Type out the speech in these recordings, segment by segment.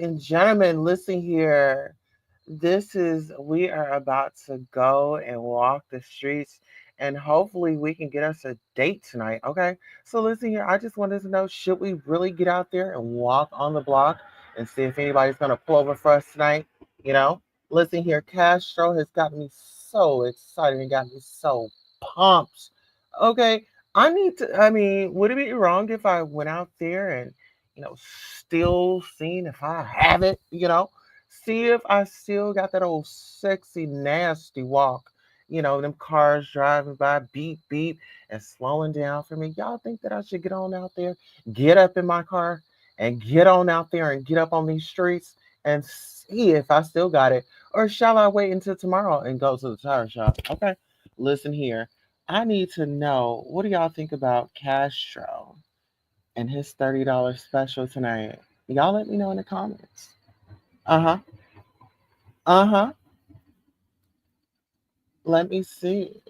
And gentlemen, listen here. We are about to go and walk the streets, and hopefully we can get us a date tonight. Okay. So listen here. I just wanted to know, should we really get out there and walk on the block and see if anybody's going to pull over for us tonight? You know, listen here. Castro has got me so excited and got me so pumped. Okay. I mean, would it be wrong if I went out there and still seeing if I have it, see if I still got that old sexy, nasty walk. Them cars driving by, beep, beep, and slowing down for me. Y'all think that I should get on out there, get up in my car, and get on out there and get up on these streets and see if I still got it? Or shall I wait until tomorrow and go to the tire shop? Okay, listen here. I need to know, what do y'all think about Castro and his $30 special tonight? Y'all let me know in the comments. Uh huh. Uh huh. Let me see.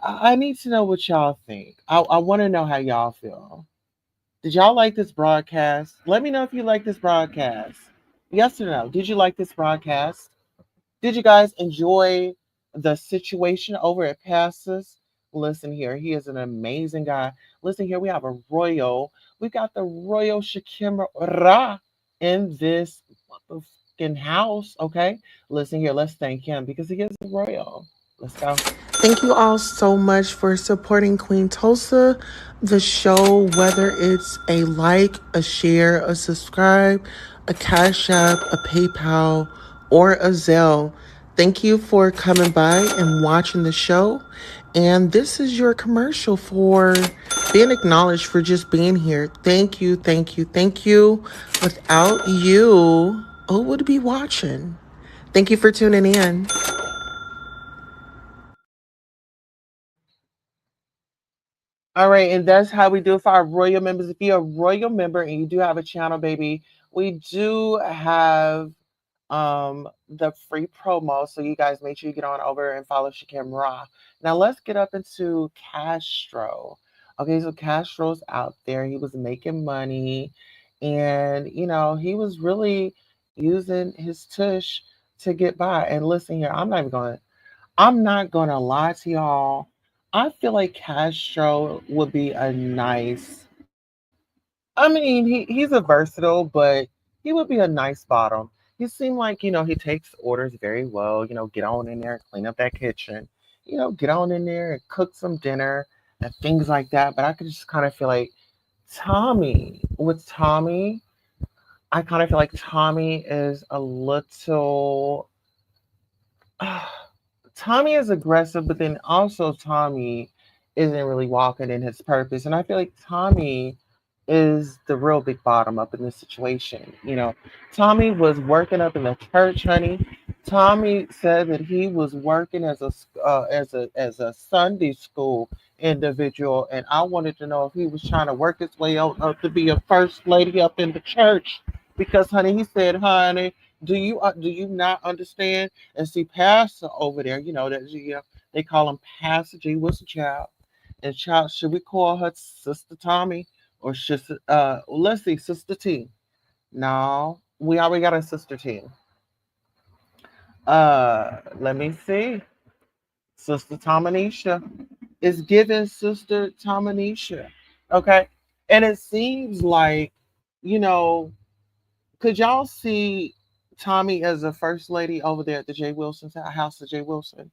I need to know what y'all think. I want to know how y'all feel. Did y'all like this broadcast? Let me know if you like this broadcast. Yes or no? Did you like this broadcast? Did you guys enjoy the situation over at Passus? Listen here, he is an amazing guy. Listen here, we have a royal. We got the Royal Shakimra Ra in this motherfucking house. Okay, listen here, let's thank him because he is a royal. Let's go. Thank you all so much for supporting Queen Tulsa, the show, whether it's a like, a share, a subscribe, a Cash App, a PayPal, or a Zelle. Thank you for coming by and watching the show. And this is your commercial for being acknowledged for just being here. Thank you, thank you, thank you. Without you, who would be watching? Thank you for tuning in. All right, and that's how we do it for our royal members. If you're a royal member and you do have a channel, baby, we do have the free promo. So you guys make sure you get on over and follow Shakim Ra. Now let's get up into Castro. Okay, so Castro's out there. He was making money, and he was really using his tush to get by. And listen here, I'm not gonna lie to y'all. I feel like Castro would be a nice. I mean, he's a versatile, but he would be a nice bottom. He seemed like he takes orders very well. Get on in there, clean up that kitchen. Get on in there and cook some dinner and things like that. But I could just kind of feel like Tommy, I kind of feel like Tommy is a little. Tommy is aggressive, but then also Tommy isn't really walking in his purpose. And I feel like Tommy is the real big bottom up in this situation. Tommy was working up in the church, honey. Tommy said that he was working as a Sunday school individual, and I wanted to know if he was trying to work his way up to be a first lady up in the church. Because, honey, he said, honey, do you not understand? And see, Pastor over there, they call him Pastor G. Wilson Child. And child, should we call her Sister Tommy or should let's see, Sister T? No, we already got a Sister T. Let me see. Sister Tomanisha is giving Sister Tomanisha. Okay. And it seems like, you know, could y'all see Tommy as a first lady over there at the J. Wilson's house of J. Wilson?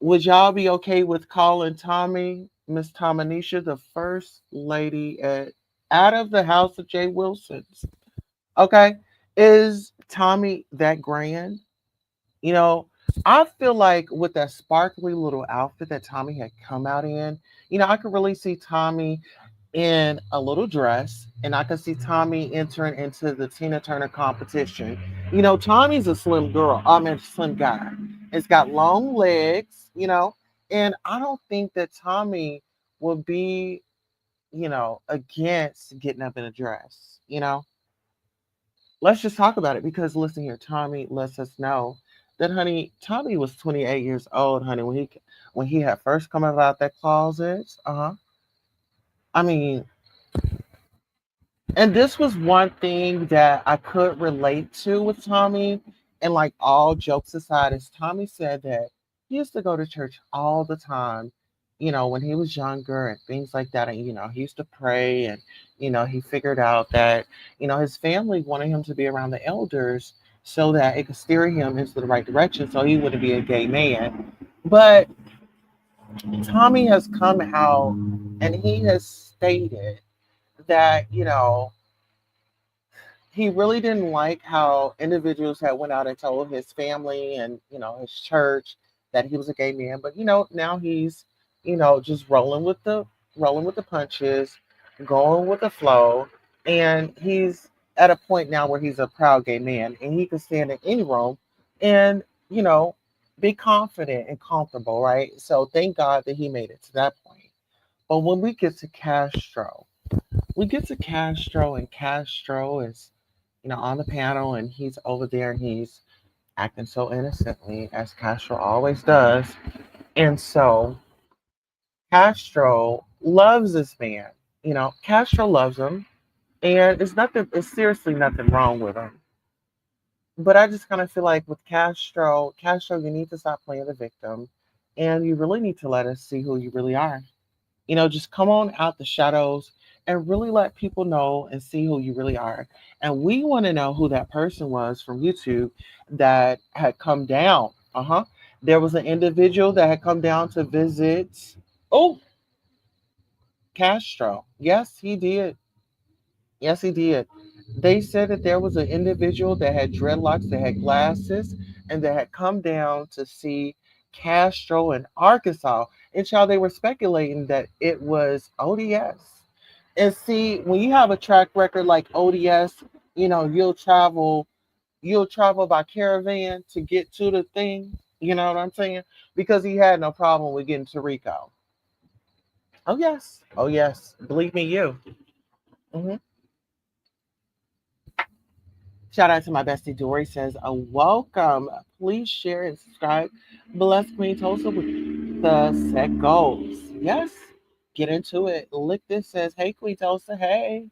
Would y'all be okay with calling Tommy, Miss Tomanisha, the first lady at out of the house of J. Wilson's? Okay. Is Tommy that grand? You know, I feel like with that sparkly little outfit that Tommy had come out in, I could really see Tommy in a little dress, and I could see Tommy entering into the Tina Turner competition. Tommy's a slim girl, I mean, slim guy. It's got long legs, and I don't think that Tommy would be, against getting up in a dress, Let's just talk about it because listen here, Tommy lets us know that honey, Tommy was 28 years old, honey, when he had first come out that closet. Uh-huh. I mean, and this was one thing that I could relate to with Tommy. And like all jokes aside, is Tommy said that he used to go to church all the time, when he was younger and things like that. And, he used to pray and, he figured out that, his family wanted him to be around the elders so that it could steer him into the right direction so he wouldn't be a gay man. But Tommy has come out and he has stated that, he really didn't like how individuals had went out and told his family and his church that he was a gay man, but now he's just rolling with the punches, going with the flow, and he's at a point now where he's a proud gay man and he can stand in any room and be confident and comfortable, right? So thank God that he made it to that point. But when we get to Castro, and Castro is, on the panel, and he's over there, and he's acting so innocently, as Castro always does. And so Castro loves this man. Castro loves him, and it's seriously nothing wrong with him. But I just kind of feel like with Castro, you need to stop playing the victim, and you really need to let us see who you really are. Just come on out the shadows and really let people know and see who you really are. And we want to know who that person was from YouTube that had come down. Uh huh. There was an individual that had come down to visit. Oh, Castro. Yes, he did. Yes, he did. They said that there was an individual that had dreadlocks, that had glasses, and that had come down to see Castro in Arkansas. And child, they were speculating that it was ODS. And see, when you have a track record like ODS, you'll travel by caravan to get to the thing. You know what I'm saying? Because he had no problem with getting to Rico. Oh yes, oh yes. Believe me, you. Hmm. Shout out to my bestie Dory says, welcome. Please share and subscribe. Bless Queen Tulsa with the set goals. Yes, get into it. Lick this says, hey Queen Tulsa, hey.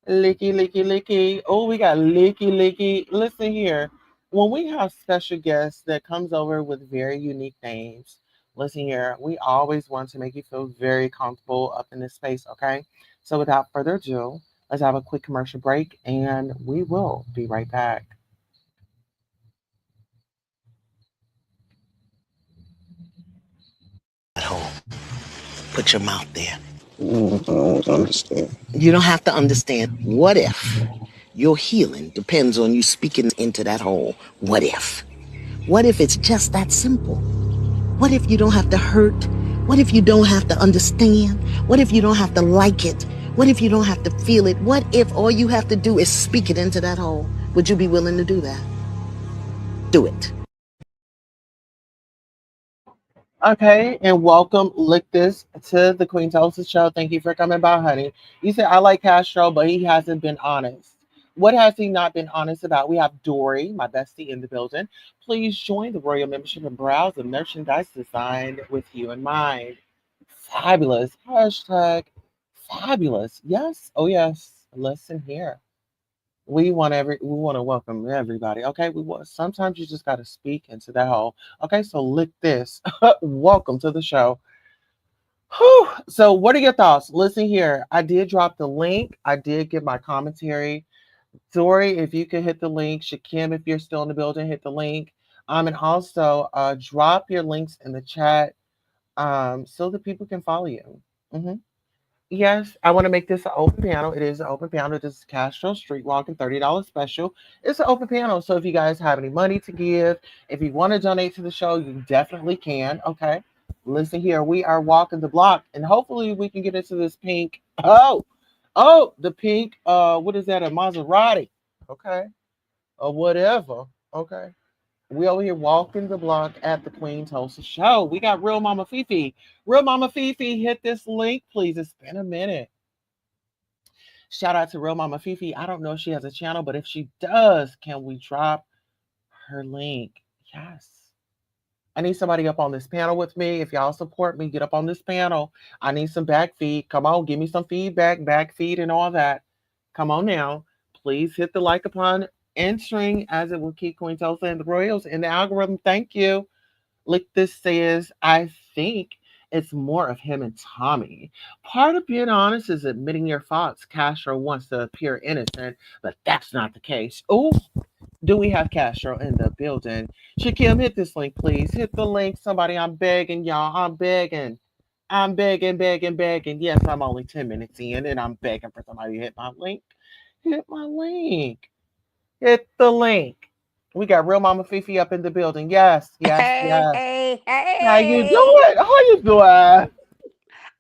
Licky, licky, licky. Oh, we got licky, licky. Listen here. When we have special guests that comes over with very unique names, listen here, we always want to make you feel very comfortable up in this space, okay? So without further ado, let's have a quick commercial break and we will be right back. At home. Put your mouth there. I don't understand. You don't have to understand. What if your healing depends on you speaking into that hole? What if? What if it's just that simple? What if you don't have to hurt? What if you don't have to understand? What if you don't have to like it? What if you don't have to feel it? What if all you have to do is speak it into that hole? Would you be willing to do that? Do it. Okay, and welcome, Lick This, to the Queen Tulsa Show. Thank you for coming by, honey. You said, I like Castro, but he hasn't been honest. What has he not been honest about? We have Dory, my bestie, in the building. Please join the Royal Membership and browse the merchandise designed with you in mind. Fabulous. Hashtag fabulous. Yes. Oh, yes. Listen here. We want to welcome everybody. Okay, we want sometimes you just got to speak into that hole. Okay, so lick this. Welcome to the show. Whew. So, what are your thoughts? Listen here. I did drop the link. I did give my commentary. Dory, if you could hit the link. Shakim, if you're still in the building, hit the link. And also drop your links in the chat so that people can follow you. Hmm. Yes, I want to make this an open panel. It is an open panel. This is Castro Street Walking $30 special. It's an open panel. So if you guys have any money to give, if you want to donate to the show, you definitely can. Okay. Listen here. We are walking the block and hopefully we can get into this pink. The pink, what is that? A Maserati. Okay. Or whatever. Okay. We over here walking the block at the Queen Tulsa show. We got Real Mama Fifi. Real Mama Fifi, hit this link, please. It's been a minute. Shout out to Real Mama Fifi. I don't know if she has a channel, but if she does, can we drop her link? Yes. I need somebody up on this panel with me. If y'all support me, get up on this panel. I need some back feed. Come on, give me some feedback, back feed, and all that. Come on now. Please hit the like upon entering as it will keep Queen Tulsa and the Royals in the algorithm. Thank you. Like this says, I think it's more of him and Tommy. Part of being honest is admitting your faults. Castro wants to appear innocent, but that's not the case. Oh, do we have Castro in the building? Shakim, hit this link, please. Hit the link. Somebody, I'm begging y'all. I'm begging. I'm begging, begging, begging. Yes, I'm only 10 minutes in and I'm begging for somebody to hit my link. Hit my link. Hit the link. We got Real Mama Fifi up in the building. Yes, yes, Hey, yes. hey, How you hey. doing? How you doing?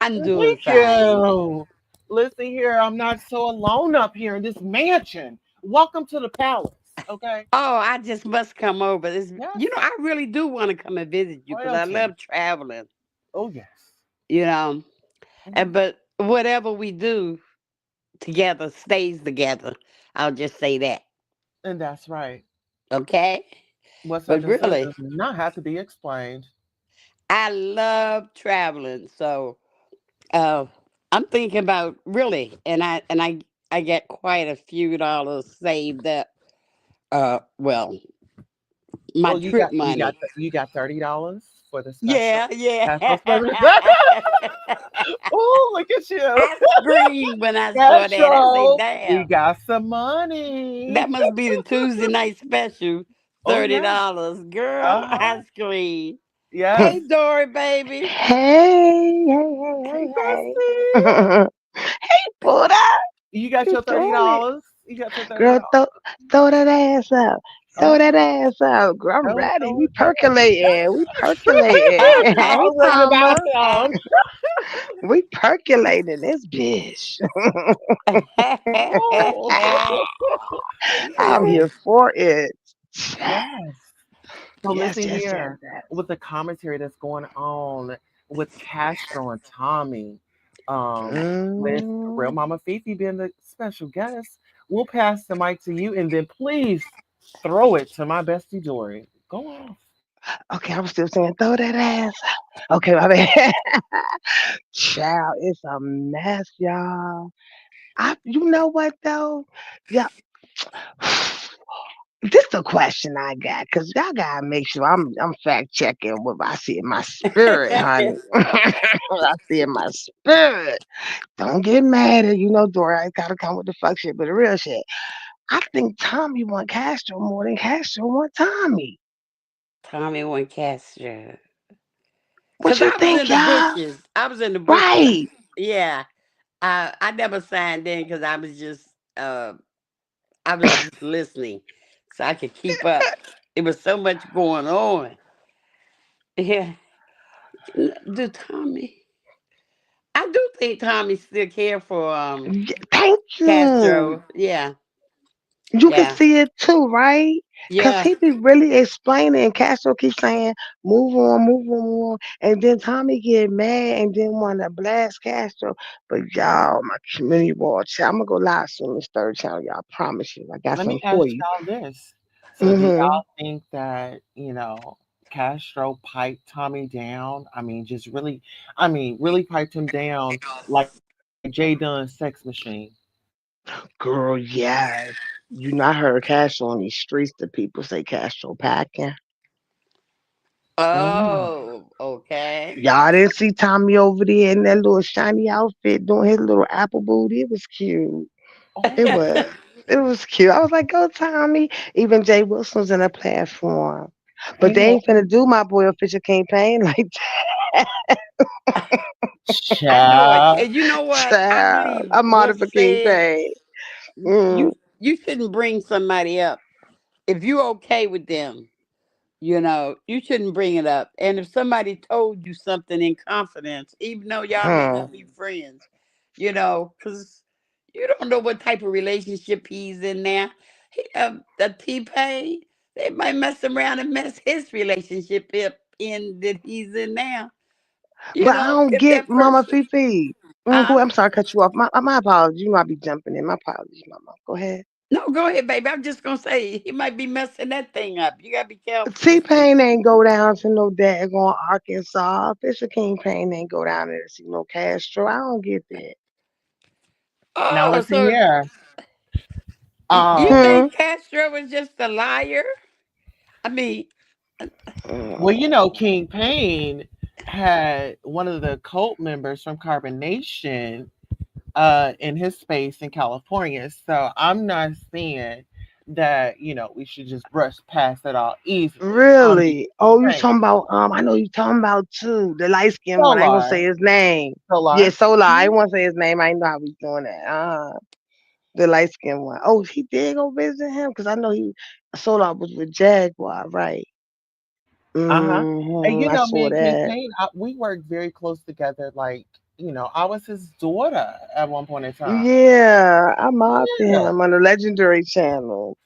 I'm doing Thank fine. you. Listen here, I'm not so alone up here in this mansion. Welcome to the palace. Okay. Oh, I just must come over. Yes. I really do want to come and visit you because I Royalty. love traveling, Oh yes. you know. Mhm. But whatever we do together stays together. I'll just say that. And that's right. Okay? What's But understood really, does not have to be explained. I love traveling. So uh, I'm thinking about really, I get quite a few dollars saved up. Well, my Oh, trip money. you got $30 for the special Yeah, yeah. Castro service. Oh, look at you. I screamed when I saw that. I say, Castro, we damn, got some money. that must be the Tuesday night special. Oh yeah. $30. Girl, Uh-huh. I screamed. Yes. Hey, Dory, baby. Hey, Hey, hey, Bessie. hey. Hey, Buddha. You got You your thirty doing it? dollars. You got your $30. Girl, throw that ass up. Throw Oh, that ass up. Girl, I'm oh, ready. oh, We oh. percolating. We percolating. Hey, I'm ready to bounce mama. down. We percolating this bitch. Oh. I'm Yeah. here for it. Yes. So Yes, listen yes, yes, here yes. with the commentary that's going on with Castro and Tommy, with Real Mm. Mama Fifi being the special guest. We'll pass the mic to you and then please throw it to my bestie Dory. Go off. Okay, I'm still saying throw that ass. Okay, my bad. Child, it's a mess, y'all. You know what though? Yeah, this the question I got because y'all gotta make sure I'm fact checking what I see in my spirit, honey. What I see in my spirit. Don't get mad at Dora. I gotta come with the fuck shit, but the real shit. I think Tommy want Castro more than Castro want Tommy. Tommy went Castro. What Because you I was think, in the y'all? bushes. I was in the bushes. Right. Yeah. I never signed in because uh, I was just listening so I could keep up. It was so much going on. Yeah. Do Tommy? I do think Tommy still care for Thank you. Castro. Yeah. You can Yeah. see it too, right? Cause Yeah. he be really explaining, and Castro keeps saying, "Move on, move on, move on," and then Tommy get mad and then want to blast Castro. But y'all, my community watch, I'm gonna go live soon this third channel. Y'all, promise you, I got Let me something ask for you. y'all this. So do Hmm. y'all think that, Castro piped Tommy down? Really piped him down like Jay Dunn's Sex Machine. Girl, yes. You not heard Castro on these streets. The people say Castro packing. Mm. Oh, okay. Y'all didn't see Tommy over there in that little shiny outfit doing his little apple booty. It was cute. It Oh, was. It was cute. I was like, go Tommy. Even Jay Wilson's in a platform. But ain't they no ain't finna do my boy official campaign like I know it. child. And you know what? I child. believe I'm out what's of a said. campaign. Mm. You shouldn't bring somebody up if you're okay with them. You shouldn't bring it up. And if somebody told you something in confidence, even though y'all may Hmm. not be friends, because you don't know what type of relationship he's in now. The T Pain, they might mess around and mess his relationship up in that he's in now. But I don't If get that Mama person, Fifi. uh, I'm sorry, to cut you off. My apologies. You might be jumping in. My apologies, Mama. Go ahead. no, go ahead, baby. I'm just gonna say he might be messing that thing up. You gotta be careful T with T. Pain ain't go down to no daggone Arkansas. Fisher King Pain ain't go down there to see no Castro. I don't get that. Now Oh, listen so here. you Um, Hmm. think Castro was just a liar? I mean, well, Mm. King Payne had one of the cult members from Carbon Nation in his space in California. So I'm not saying that, we should just brush past it all easily. I'm just Really? Oh, you saying. talking about I know you talking about too. The light skinned one. I ain't gonna Solar. say his name. Yeah, Solar. Solar. I Mhm. ain't want to say his name. I know how we doing that. The light skinned one. Oh, he did go visit him because I know he Solar was with Jaguar, right? Uh-huh. And I me saw and King that. Payne, we worked very close together. Like, I was his daughter at one point in time. Yeah, I'm out to Yeah. him on the Legendary Channel.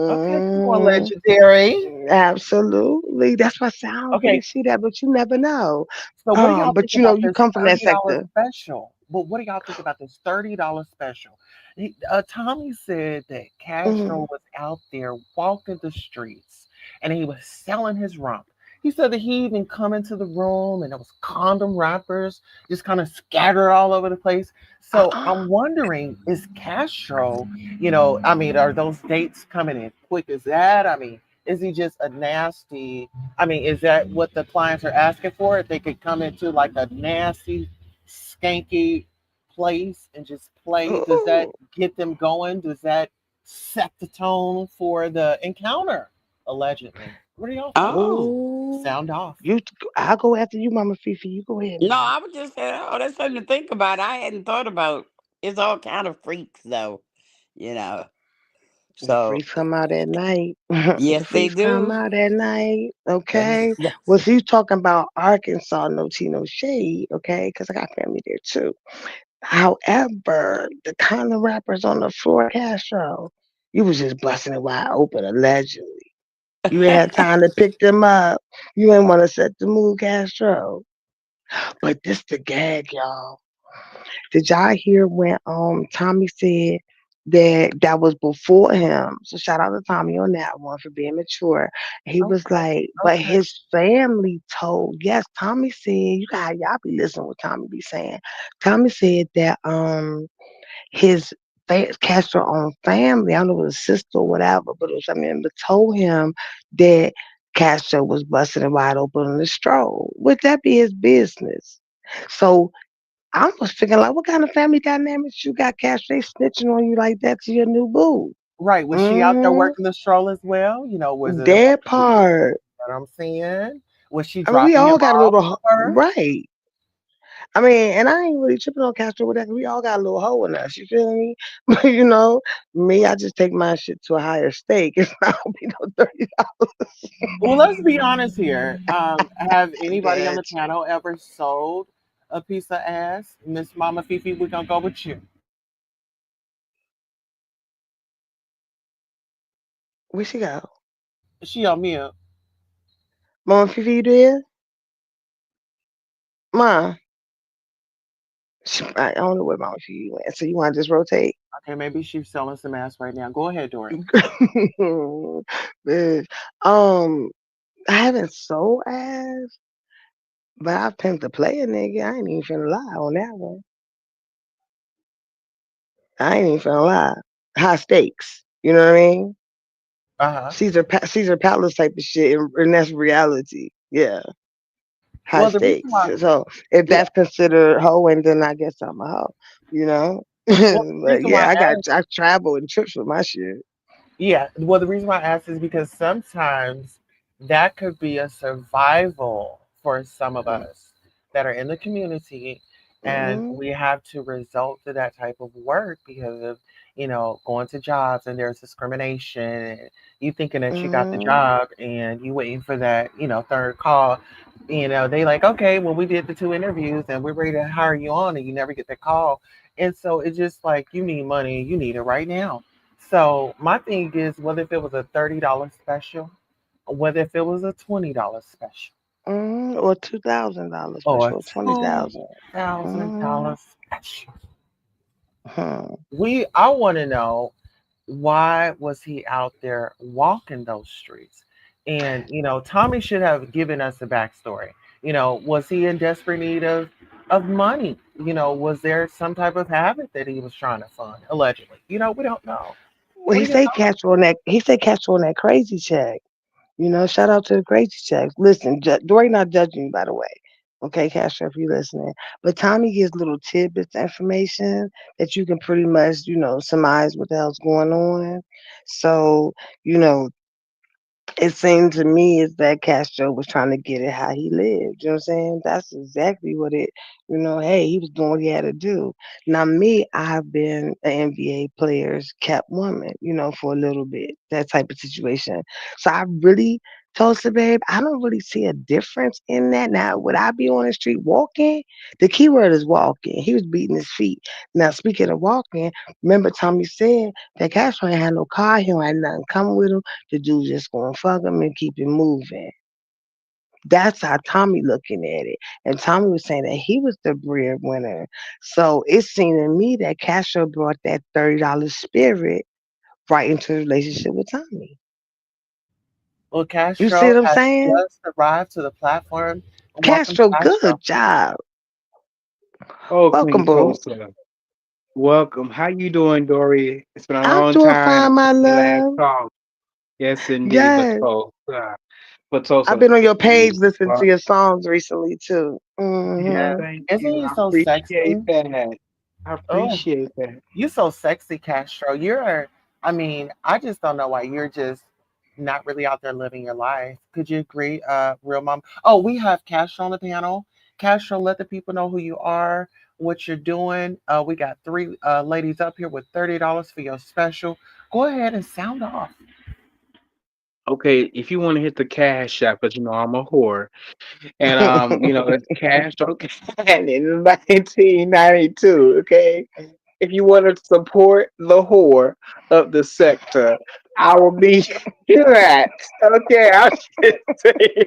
Okay, come on, hmm legendary. Absolutely. That's what I don't really Okay, see that, but you never know. so what do y'all think But about you this come from that $30 sector. special? But what do y'all think about this $30 special? Tommy said that Hmm. Castro was out there walking the streets and he was selling his rump. He said that he even come into the room and there was condom wrappers just kind of scattered all over the place. So Uh-uh. I'm wondering, is Castro, I mean, are those dates coming in quick as that? I mean, is he just a nasty, I mean, is that what the clients are asking for? If they could come into like a nasty, skanky place and just play, does that Ooh. get them going? Does that set the tone for the encounter? Allegedly. What do y'all think? oh Ooh. Sound off. I'll go after you, Mama Fifi. You go ahead, no, man. I was just saying, oh, that's something to think about. I hadn't thought about. It's all kind of freaks, though, you know. The So freaks come out at night. The yes, they freaks come do. out at night. Okay. That's Well, so you talking about Arkansas, no tea, no shade. Okay. Because I got family there too. However, the kind of rappers on the floor, Castro, you was just busting it wide open, allegedly. You ain't had time to pick them up. You ain't want to set the mood, Castro. But this the gag, y'all. Did y'all hear when Tommy said that was before him? So shout out to Tommy on that one for being mature. He was Okay. like, but Okay. his family told, yes, Tommy said, y'all be listening what Tommy be saying. Tommy said that his Castro own family, I don't know if it was his sister or whatever, but it was something but told him that Castro was busting it wide open on the stroll. Would that be his business? So I was figuring like, what kind of family dynamics you got, Cash? They snitching on you like that to your new boo. Right. Was she out there Mm-hmm. working the stroll as well? Was it a bunch That of people? part. You know what I'm saying? Was she I mean, we dropping him all got a off little for her? right. I mean, and I ain't really tripping on Castro with that. 'Cause we all got a little hoe in us. You feel me? But me, I just take my shit to a higher stake. It's not gonna be no 30. Well, let's be honest here. Have anybody on the That panel ever sold a piece of ass? Miss Mama Fifi, we're gonna go with you. where she go? She on mute. Mama Fifi, you there? Ma, I don't know where Mama Fifi went. So you want to just rotate? Okay, maybe she's selling some ass right now. Go ahead, Dory. Bitch. Um, I haven't sold ass, but I pimped a player nigga. I ain't even finna lie on that one. I ain't even finna lie. High stakes. You know what I mean? Uh-huh. Caesar Palace type of shit, and that's reality. Yeah, high Well, the reason stakes. why So if yeah, that's considered hoeing, then I guess I'm a hoe. You know. well, the But reason why yeah, I asked I travel and trips with my shit. yeah, well, the reason why I asked is because sometimes that could be a survival for some of us that are in the community, and Mm-hmm. we have to resort to that type of work because of, going to jobs and there's discrimination. And you thinking that you got the Mm-hmm. job and you waiting for that, third call. They like, okay, well, we did the two interviews and we're ready to hire you on, and you never get the call. And so it's just like you need money, you need it right now. So my thing is whether if it was a $30 special, or whether if it was a $20 special, Mm-hmm. Or $2,000 or a special, 20,000. $2,000 special. Mm-hmm. I want to know, why was he out there walking those streets? And Tommy should have given us a backstory. Was he in desperate need of money? Was there some type of habit that he was trying to fund, allegedly? We don't know. Well, What he are your say thoughts? catch on that. He say catch on that crazy check. Shout out to the crazy checks. Listen, Dory not judging you, by the way. Okay, Castro, if you're listening. But Tommy gives little tidbits of information that you can pretty much, surmise what the hell's going on. So, you know, it seemed to me is that Castro was trying to get it how he lived. You know what I'm saying? That's exactly what hey, he was doing what he had to do. Now, me, I have been an NBA player's kept woman, for a little bit, that type of situation. So I really told her, babe, I don't really see a difference in that. Now, would I be on the street walking? The key word is walking. He was beating his feet. Now, speaking of walking, remember Tommy said that Castro ain't had no car, he don't have nothing coming with him. The dude just gonna fuck him and keep it moving. That's how Tommy looking at it. And Tommy was saying that he was the breadwinner. So it seemed to me that Castro brought that $30 spirit right into the relationship with Tommy. Well, You see Castro what I'm has saying? just arrived to the platform. Welcome, Castro, Castro. good job. Oh, Welcome, Queen boo. Tulsa. Welcome. How you doing, Dory? It's been a I'm long doing time fine, my since we last love. talked. Yes, indeed, Yes. But I've Tulsa, been on your page you listening to are, your songs recently too. yeah, Hmm. thank Isn't you. he I so appreciate sexy? that. I Oh, appreciate that. you so sexy, Castro. I mean, I just don't know why you're just not really out there living your life. Could you agree, real mom? Oh, we have Castro on the panel. Castro, let the people know who you are, what you're doing. We got three ladies up here with $30 for your special. Go ahead and sound off. Okay, if you want to hit the cash app, because I'm a whore, and it's cash on in 1992. Okay, if you want to support the whore of the sector, I will be that. Okay, I'll just say,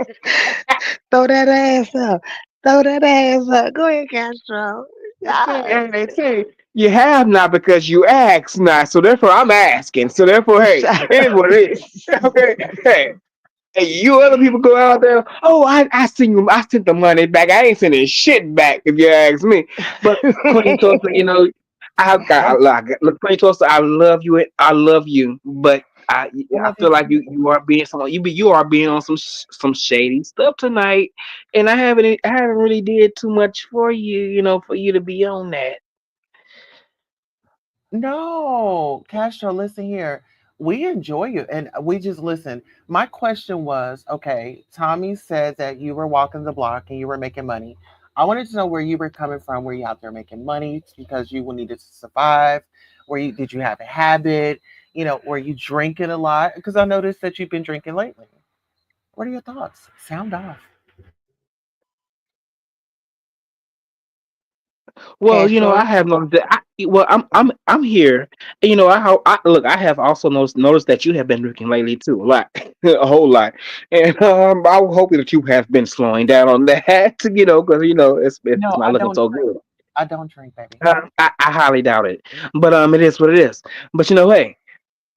Throw that ass up. Throw that ass up. Go ahead, Castro. Yes. and they say you have not because you ask not. So therefore, I'm asking. So therefore, hey, Shut it is up. what it is. Okay, hey. Hey, you other people go out there. Oh, I seen you. I sent the money back. I ain't sending shit back if you ask me. But Queen Tulsa, I've got a Oh, lot. Look, Queen Tulsa, I love you. I love you. But I I love you feel like too. you are being someone. You are being on some shady stuff tonight, and I haven't really did too much for you. For you to be on that. No, Castro, listen here. We enjoy you and we just listen. My question was, okay, Tommy said that you were walking the block and you were making money. I wanted to know where you were coming from. Were you out there making money because you needed to survive? Did you have a habit? Were you drinking a lot? Because I noticed that you've been drinking lately. What are your thoughts? Sound off. Well, I Castro. have noticed that. I'm here. I look. I have also noticed that you have been drinking lately too, a lot, a whole lot, and I'm hoping that you have been slowing down on that, because it's No, not I looking don't so drink. good. I don't drink, baby. I highly doubt it, but it is what it is. But hey,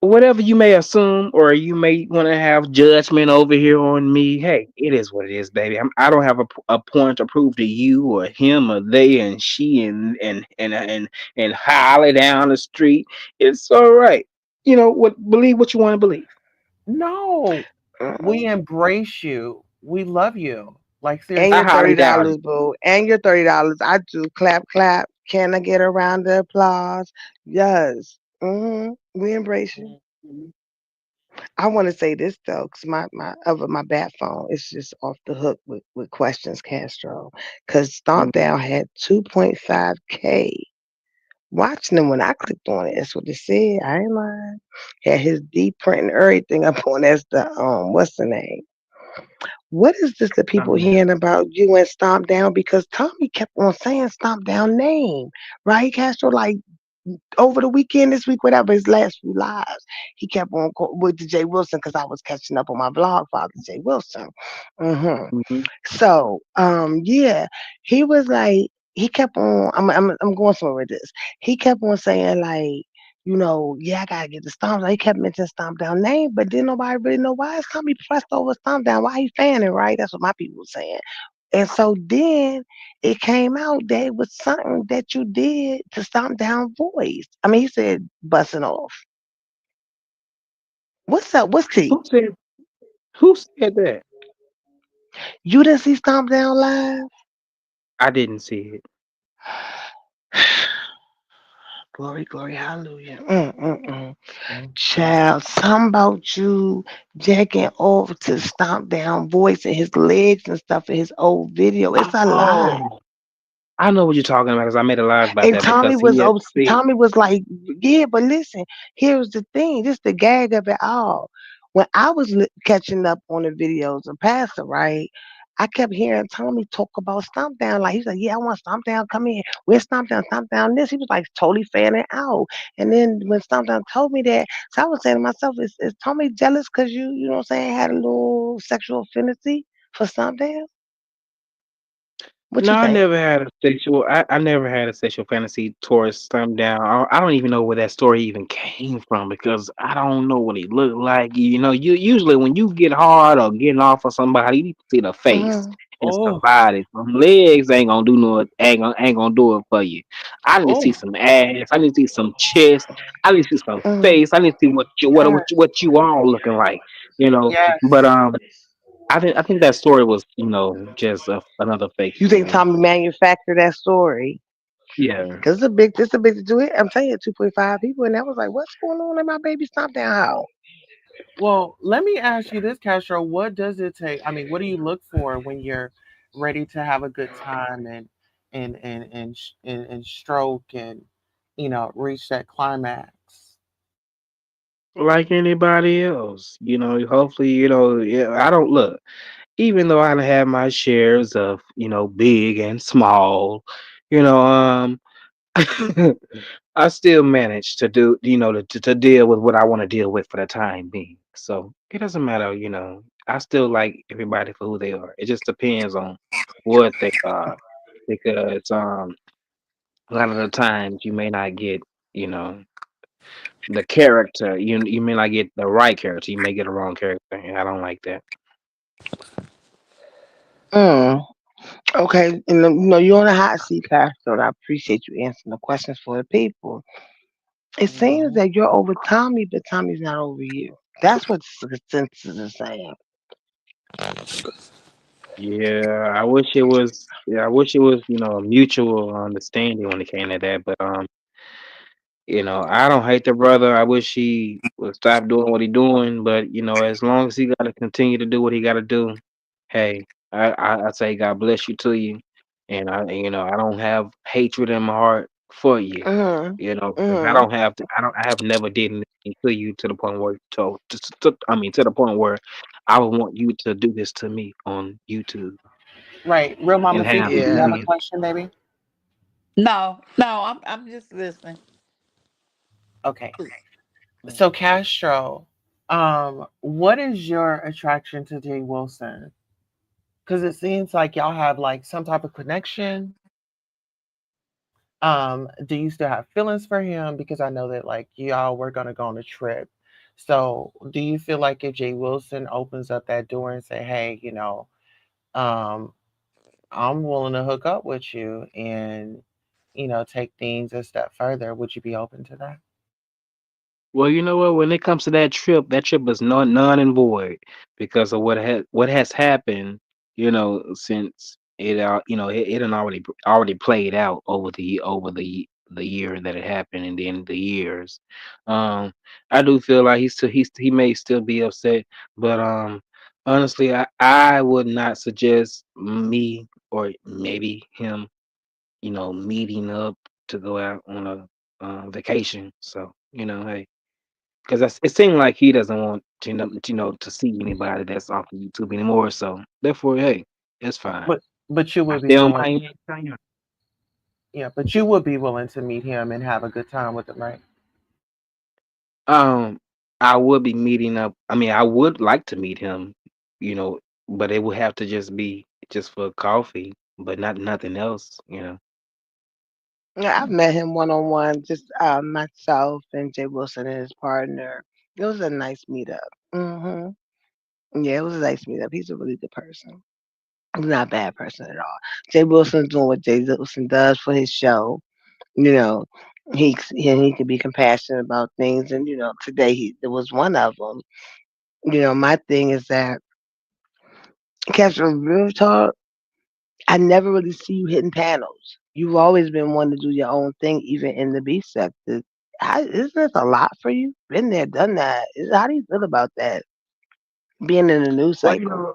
whatever you may assume or you may want to have judgment over here on me, hey, it is what it is, baby. I don't have a point to prove to you or him or they and she and holler down the street. It's all right. what believe what you want to believe. No, we Mm. embrace you. We love you. Like And I your seriously. highly doubt $30, it. boo. And your $30. I do clap, clap. Can I get a round of applause? Yes. We embrace you. Mhm. I want to say this though, because my bat phone is just off the hook with questions, Castro. Because Stomp Mhm. Down had 2.5K watching them when I clicked on it. That's what it said. I ain't lying. Had his deep print and everything up on that's the what's the name? What is this that people Um, hearing about you and Stomp Down? Because Tommy kept on saying Stomp Down name, right, Castro? Like over the weekend, this week, whatever, his last few lives, he kept on with the Jay Wilson because I was catching up on my blog, Father Jay Wilson. hmm mhm. So, yeah, he was like, he kept on. I'm going somewhere with this. He kept on saying like, yeah, I gotta get the stomp. He kept mentioning Stomp Down name, but didn't nobody really know why is Tommy pressed over Stomp Down. Why he fanning, right? That's what my people were saying. And so then it came out that it was something that you did to Stomp Down voice. I mean, he said busting off. What's up? What's T? Who said who said that? You didn't see Stomp Down live? I didn't see it. Glory, glory, hallelujah. Mm. Mhm. Child, something about you jacking off to Stomp Down voice and his legs and stuff in his old video. It's a lot. Oh, I know what you're talking about because I made a live about And that because he had see. Tommy was like, yeah, but listen, here's the thing. This the gag of it all. When I was catching up on the videos of Pastor, right? I kept hearing Tommy talk about Stomp Down. Like he's like, yeah, I want Stomp Down. Come in. Where's Stomp Down this. He was like totally fanning out. And then when Stomp Down told me that, so I was saying to myself, is Tommy jealous because you know what I'm saying, had a little sexual affinity for Stomp Down? What No, you I think? never had a sexual. I never had a sexual fantasy towards Thumb Down. I don't even know where that story even came from because I don't know what he looked like. You usually when you get hard or getting off of somebody, you need to see the face Mm-hmm. and some Oh, body. Some legs ain't gonna do no ain't gonna do it for you. I need to see oh, some ass. I need to see some chest. I need to see some Mm-hmm. face. I need to see what you all looking like. But yes. I think that story was just another fake You think story. Tommy manufactured that story? Yeah. Cause it's a big to do it. I'm telling you, 2.5 people, and that was like, what's going on in my baby Stomp Down house? Well, let me ask you this, Castro. What does it take? I mean, what do you look for when you're ready to have a good time and stroke and reach that climax? Like anybody else, hopefully, yeah, I don't look, even though I have my shares of, big and small, you know, I still manage to do, to deal with what I want to deal with for the time being. So it doesn't matter, I still like everybody for who they are. It just depends on what they are because, a lot of the times you may not get, you know, the character. You may not get the right character. You may get the wrong character, and I don't like that. Mm. Okay, and you're on a hot seat, Pastor. And I appreciate you answering the questions for the people. It seems Mhm. that you're over Tommy, but Tommy's not over you. That's what the census is saying. Yeah, I wish it was. Yeah, I wish it was. A mutual understanding when it came to that. But I don't hate the brother. I wish he would stop doing what he doing. But as long as he got to continue to do what he got to do, hey, I say God bless you to you, and I don't have hatred in my heart for you. Mm-hmm. 'Cause I Mm-hmm. don't have to. I have never did anything to you to the point where I mean to the point where I would want you to do this to me on YouTube Right. Real and Mama have Fifi, do you me Yeah. have a being. question, baby? No, I'm just listening. Okay. So Castro, what is your attraction to Jay Wilson? Because it seems like y'all have like some type of connection. Do you still have feelings for him? Because I know that like y'all were gonna go on a trip. So do you feel like if Jay Wilson opens up that door and say, hey, um, I'm willing to hook up with you and take things a step further, would you be open to that? Well, you know what? When it comes to that trip is none and void because of what has happened. Since it done already played out over the year that it happened and then the years. Um, I do feel like he may still be upset, but honestly, I would not suggest me or maybe him, meeting up to go out on a vacation. So hey. Because it seemed like he doesn't want to see anybody that's off of YouTube anymore. So therefore, hey, it's fine. But you I would be still willing, might. yeah, but you would be willing to meet him and have a good time with him, right? Um, I would be meeting up. I mean, I would like to meet him, you know, but it would have to just be just for coffee, but not nothing else. Yeah, I've met him one on one, just myself and Jay Wilson and his partner. It was a nice meetup. Yeah, it was a nice meetup. He's a really good person. He's not a bad person at all. Jay Wilson's doing what Jay Wilson does for his show. You know, he can be compassionate about things, and today there was one of them. My thing is that, catch a real talk. I never really see you hitting panels. You've always been one to do your own thing, even in the B sector. Isn't this a lot for you? Been there, done that. How do you feel about that? Being in the news Well, cycle.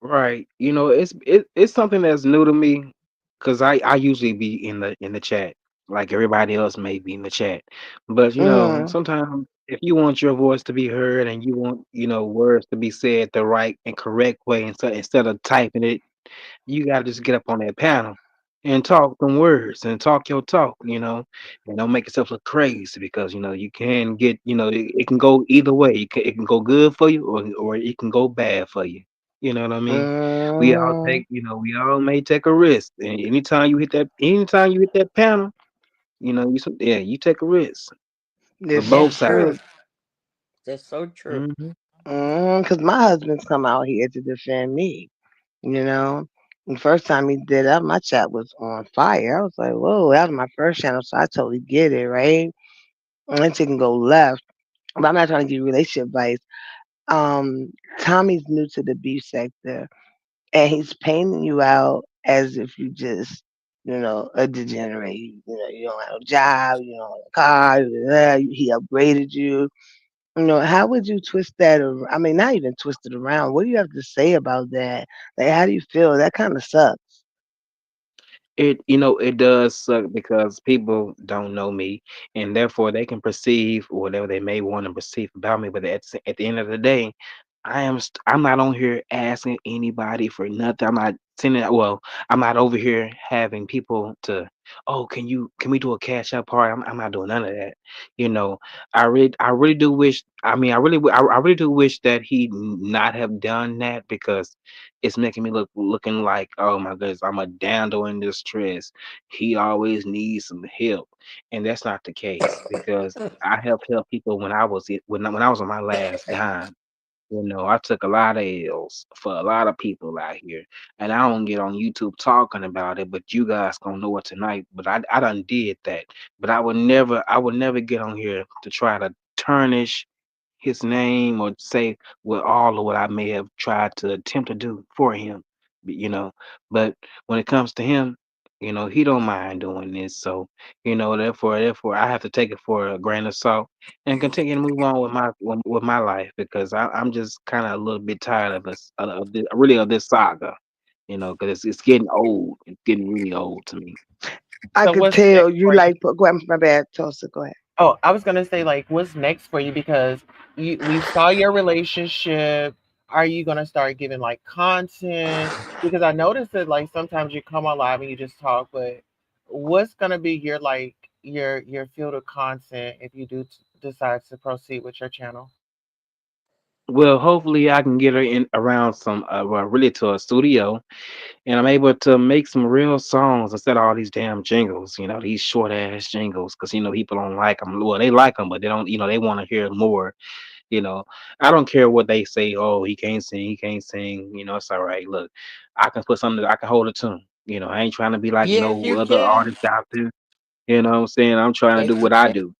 right. It's something that's new to me because I usually be in the chat like everybody else may be in the chat. But Mm, sometimes if you want your voice to be heard and you want, words to be said the right and correct way instead of typing it, you gotta just get up on that panel and talk them words and talk your talk, and don't make yourself look crazy because you can get, it can go either way. It can go good for you or it can go bad for you. You know what I mean? mm, We all may take a risk. And anytime you hit that panel, you take a risk for this both is That's sides. true. true. That's so true. Hmm. Because my husband's come out here to defend me. You know, the first time he did that, my chat was on fire. I was like, whoa, that was my first channel, so I totally get it, right? And it can go left. But I'm not trying to give you relationship advice. Um, Tommy's new to the beef sector, and he's painting you out as if you just, a degenerate. You don't have a job, you don't have a car, he upgraded you. How would you twist that? I mean, not even twist it around. What do you have to say about that? Like, how do you feel? That kind of sucks. It does suck because people don't know me, and therefore they can perceive whatever they may want to perceive about me. But at the end of the day, I'm not on here asking anybody for nothing. I'm not sending. Well, I'm not over here having people to. Oh, can we do a cash out party? I'm not doing none of that. You know, I really do wish. I mean, I really do wish that he not have done that because it's making me looking like, oh my goodness, I'm a dando in distress. He always needs some help, and that's not the case because I have helped people when I was on my last dime. I took a lot of L's for a lot of people out here, and I don't get on YouTube talking about it, but you guys gonna know it tonight. But I done did that, but I would never get on here to try to tarnish his name or say with all of what I may have tried to attempt to do for him, you know. But when it comes to him, he don't mind doing this. So, therefore, I have to take it for a grain of salt and continue to move on with my life because I'm just kind of a little bit tired really of this saga, because it's getting old. It's getting really old to me. I So could what's tell next you for you? like. Go ahead, my bad, Tulsa. Go ahead. Oh, I was gonna say, like, what's next for you? Because we saw your relationship. Are you gonna start giving like content? Because I noticed that like sometimes you come on live and you just talk, but what's gonna be your like your field of content if you do decide to proceed with your channel? Well, hopefully I can get her in around some, well, really to a studio, and I'm able to make some real songs instead of all these damn jingles. These short ass jingles, because people don't like them. Well, they like them, but they don't. They want to hear more. You know, I don't care what they say. Oh, he can't sing. He can't sing. It's all right. Look, I can put something. I can hold a tune. I ain't trying to be like Yes, no you other can. artist out there. You know what I'm saying? I'm trying to Yes, do you what I can. do.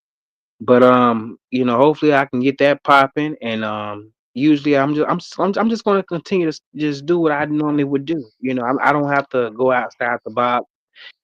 But hopefully I can get that popping, and usually I'm just going to continue to just do what I normally would do. I don't have to go outside the box.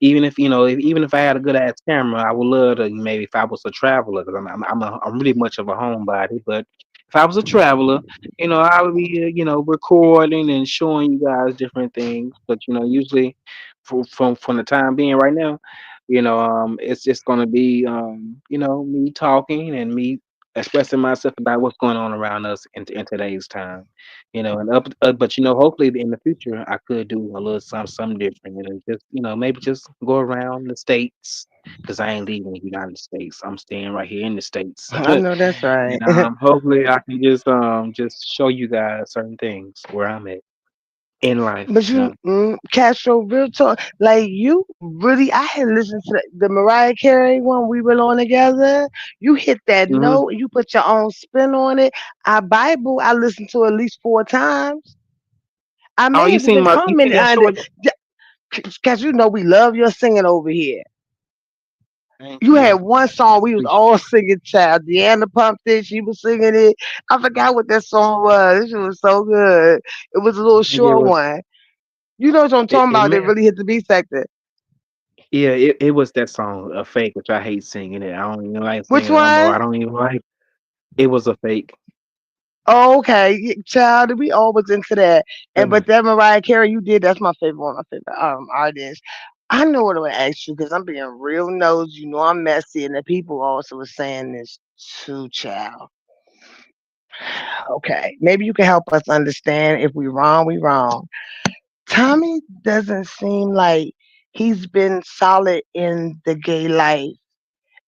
Even if even if I had a good ass camera, I would love to maybe if I was a traveler, because I'm really much of a homebody. But if I was a traveler, I would be recording and showing you guys different things. But usually, from the time being right now, it's just gonna be me talking and me expressing myself about what's going on around us in today's time. But hopefully in the future I could do a little something different. Just maybe just go around the states, because I ain't leaving the United States. I'm staying right here in the states. I know that's right. And hopefully I can just show you guys certain things where I'm at in life. But Castro, real talk, like you really, I had listened to the Mariah Carey one we were on together. You hit that Hmm. note, you put your own spin on it. Our Bible, I listened to at least 4 times. I Oh, may have even you seen commented that on it, short? because you know we love your singing over here. Thank You had you. one I song we was appreciate all singing, child. Deanna pumped it, she was singing it. I forgot what that song was. It was so good. It was a little it. It short was one. You know what I'm talking it about? It may really hit the B sector. Yeah, it was that song, "A Fake," which I hate singing it. I don't even like Which singing it no more. one? I don't even like it. Was a fake. Oh, okay, child, we always into that. And Yeah. but that Mariah Carey you did, that's my favorite one, of my favorite artists. I know what I'm gonna ask you because I'm being real nosy. You know I'm messy, and the people also were saying this too, child. Okay, maybe you can help us understand. If we wrong, we wrong. Tommy doesn't seem like he's been solid in the gay life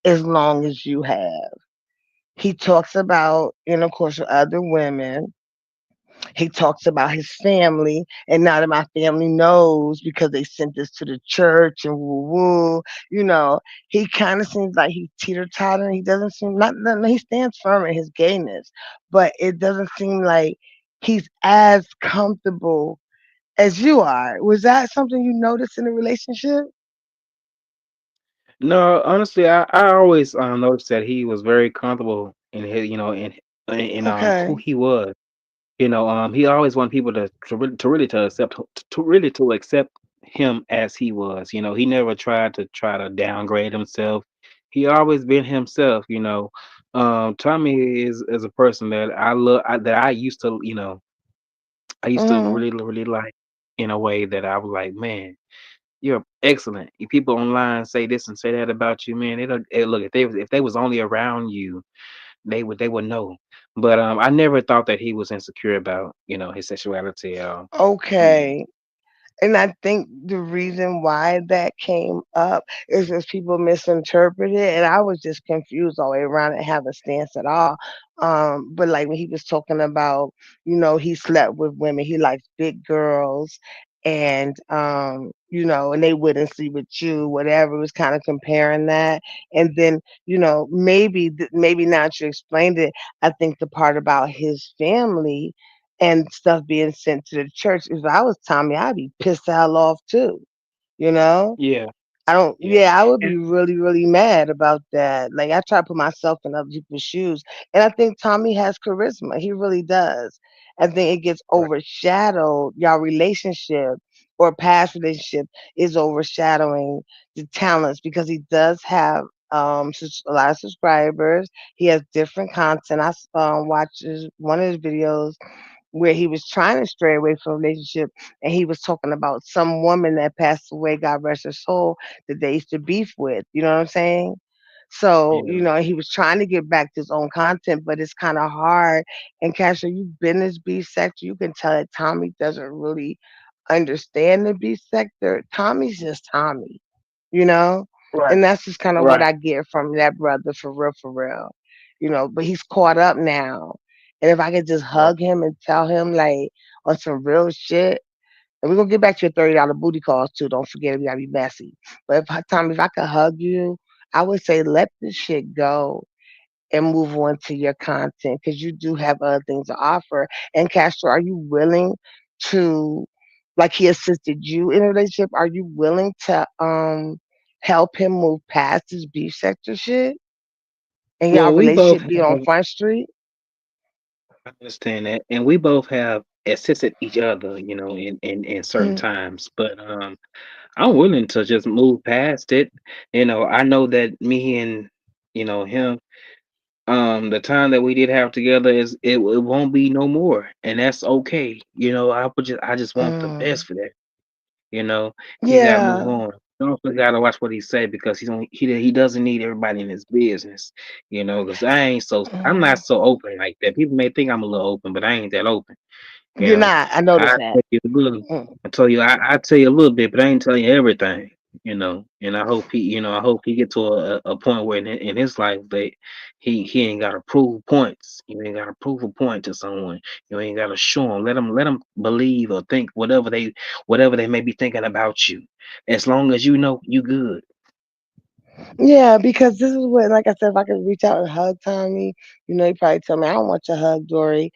as long as you have. He talks about intercourse with other women. He talks about his family, and now that my family knows because they sent this to the church and woo woo, you know, he kind of seems like he's teeter tottering. He doesn't seem not he stands firm in his gayness, but it doesn't seem like he's as comfortable as you are. Was that something you noticed in the relationship? No, honestly, I always noticed that he was very comfortable in his, in who Okay. he was. He always wanted people to accept to accept him as he was. He never tried to downgrade himself. He always been himself. Tommy is a person that I love. That I used to Hmm. really like, in a way that I was like, man, you're excellent. If people online say this and say that about you, man, look, if they was only around you, they would know. But I never thought that he was insecure about his sexuality. Mm-mm. Okay. And I think the reason why that came up is because people misinterpreted it, and I was just confused all the way around and have a stance at all. But like when he was talking about, he slept with women, he likes big girls, and and they wouldn't sleep with you, whatever. It was kind of comparing that, and then maybe now that you explained it, I think the part about his family and stuff being sent to the church. If I was Tommy, I'd be pissed the hell off too. You know? Yeah, I don't. yeah, Yeah, I would and be really, really mad about that. Like I try to put myself in other people's shoes, and I think Tommy has charisma. He really does. I think it gets right, overshadowed. Y'all relationship or past relationship is overshadowing the talents because he does have a lot of subscribers. He has different content. watched one of his videos where he was trying to stray away from a relationship, and he was talking about some woman that passed away, God rest her soul, that they used to beef with. You know what I'm saying? So, yeah, he was trying to get back to his own content, but it's kind of hard. And Casher, you've been this beef sector. You can tell that Tommy doesn't really understand the beef sector. Tommy's just Tommy, you know? right, And that's just kind of what right, I get from that brother for real, for real. But he's caught up now. And if I could just right. hug him and tell him like on some real shit, and we're gonna get back to your $30 booty calls too. Don't forget we gotta be messy. But if I could hug you, I would say let this shit go and move on to your content because you do have other things to offer. And Castro, are you willing to, like he assisted you in a relationship, are you willing to help him move past his beef sector shit? And y'all Well, we both relationship be on have, Front Street. I understand that, and we both have assisted each other, in certain Mm, times. But I'm willing to just move past it. I know that me and him, the time that we did have together it won't be no more, and that's okay. I just want the best mm. for that. You know, he got to move Yeah. on. You also got to watch what he say because he doesn't need everybody in his business. Because I'm not Mm. so open like that. People may think I'm a little open, but I ain't that open. You You're know, not. I I noticed that. tell you a little. Mm. I tell you a little bit, but I ain't telling you everything. And I hope he get to a point where in his life that he ain't got to prove points. You ain't got to prove a point to someone. You ain't got to show him. Let them believe or think whatever they may be thinking about you. As long as you know you good. Yeah, because this is what, like I said, if I could reach out and hug Tommy, he probably tell me, I don't want your hug, Dory.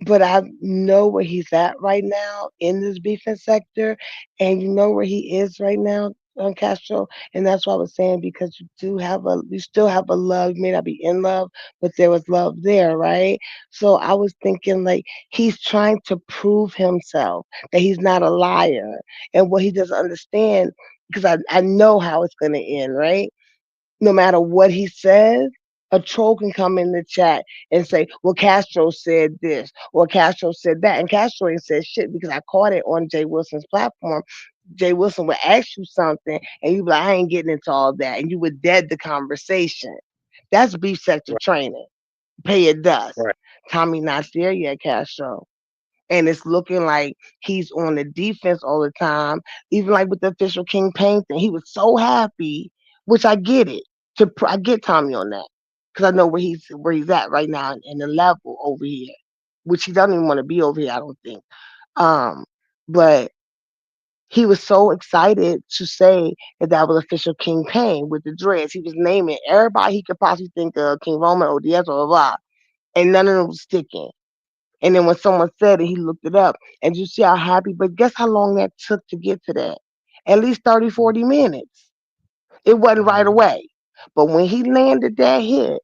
But I know where he's at right now in this beefing sector, and you know where he is right now on Castro, and that's what I was saying because you still have a love. You may not be in love, but there was love there, right? So I was thinking like he's trying to prove himself that he's not a liar, and what he doesn't understand because I know how it's gonna end, right? No matter what he says, a troll can come in the chat and say, well, Castro said this or Castro said that. And Castro ain't said shit because I caught it on Jay Wilson's platform. Jay Wilson would ask you something and you'd be like, I ain't getting into all that. And you would dead the conversation. That's beef sector Right, training. Pay your dust. right. Tommy not there yet, Castro, and it's looking like he's on the defense all the time. Even like with the official King Payne thing, he was so happy, which I get it. I get Tommy on that because I know where he's at right now in the level over here, which he doesn't even want to be over here. I don't think. Um, but he was so excited to say that that was official King Payne with the dreads. He was naming everybody he could possibly think of, King Roman, ODS, blah blah blah, and none of them was sticking. And then when someone said it, he looked it up. And you see how happy, but guess how long that took to get to that? At least 30, 40 minutes. It wasn't right Mhm. away. But when he landed that hit,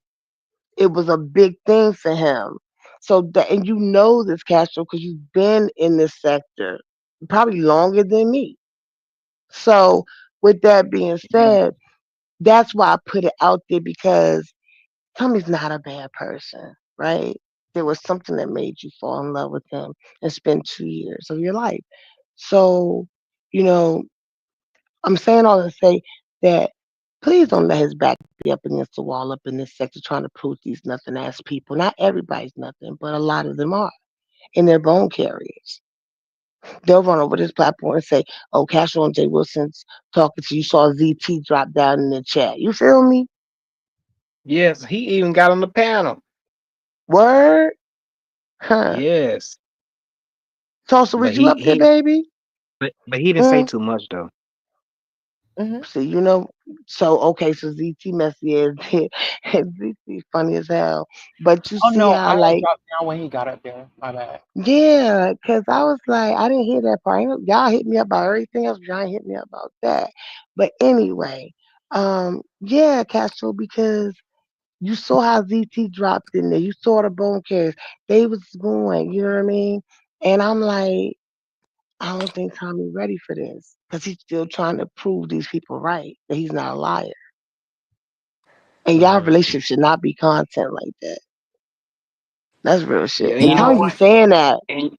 it was a big thing for him. So that, and you know this, Castro, because you've been in this sector probably longer than me. So with that being Yeah. said, that's why I put it out there because Tommy's not a bad person, right? There was something that made you fall in love with him and spend 2 years of your life. So, you know, I'm saying all to say that please don't let his back be up against the wall up in this sector trying to prove these nothing ass people. Not everybody's nothing, but a lot of them are. And they're bone carriers. They'll run over this platform and say, oh, Castro and Jay Wilson's talking to you. Saw ZT drop down in the chat. You feel me? Yes, he even got on the panel. Word? Huh. Yes, Tulsa, but was you he up there, he baby? but he didn't say Mm. too much though. Hmm. See, so okay, so ZT messy as ZT funny as hell. But you Oh see no, how I had like dropped down when he got up there. My bad. yeah, cause I was like, I didn't hear that part. Y'all hit me up about everything else, but y'all ain't hit me up about that. But anyway, yeah, Castro, because you saw how ZT dropped in there. You saw the bone carriers. They was going, you know what I mean? And I'm like, I don't think Tommy's ready for this because he's still trying to prove these people right that he's not a liar. And y'all Mhm. relationship should not be content like that. That's real Yeah, shit. and And you know Tommy be what? saying that. Mm,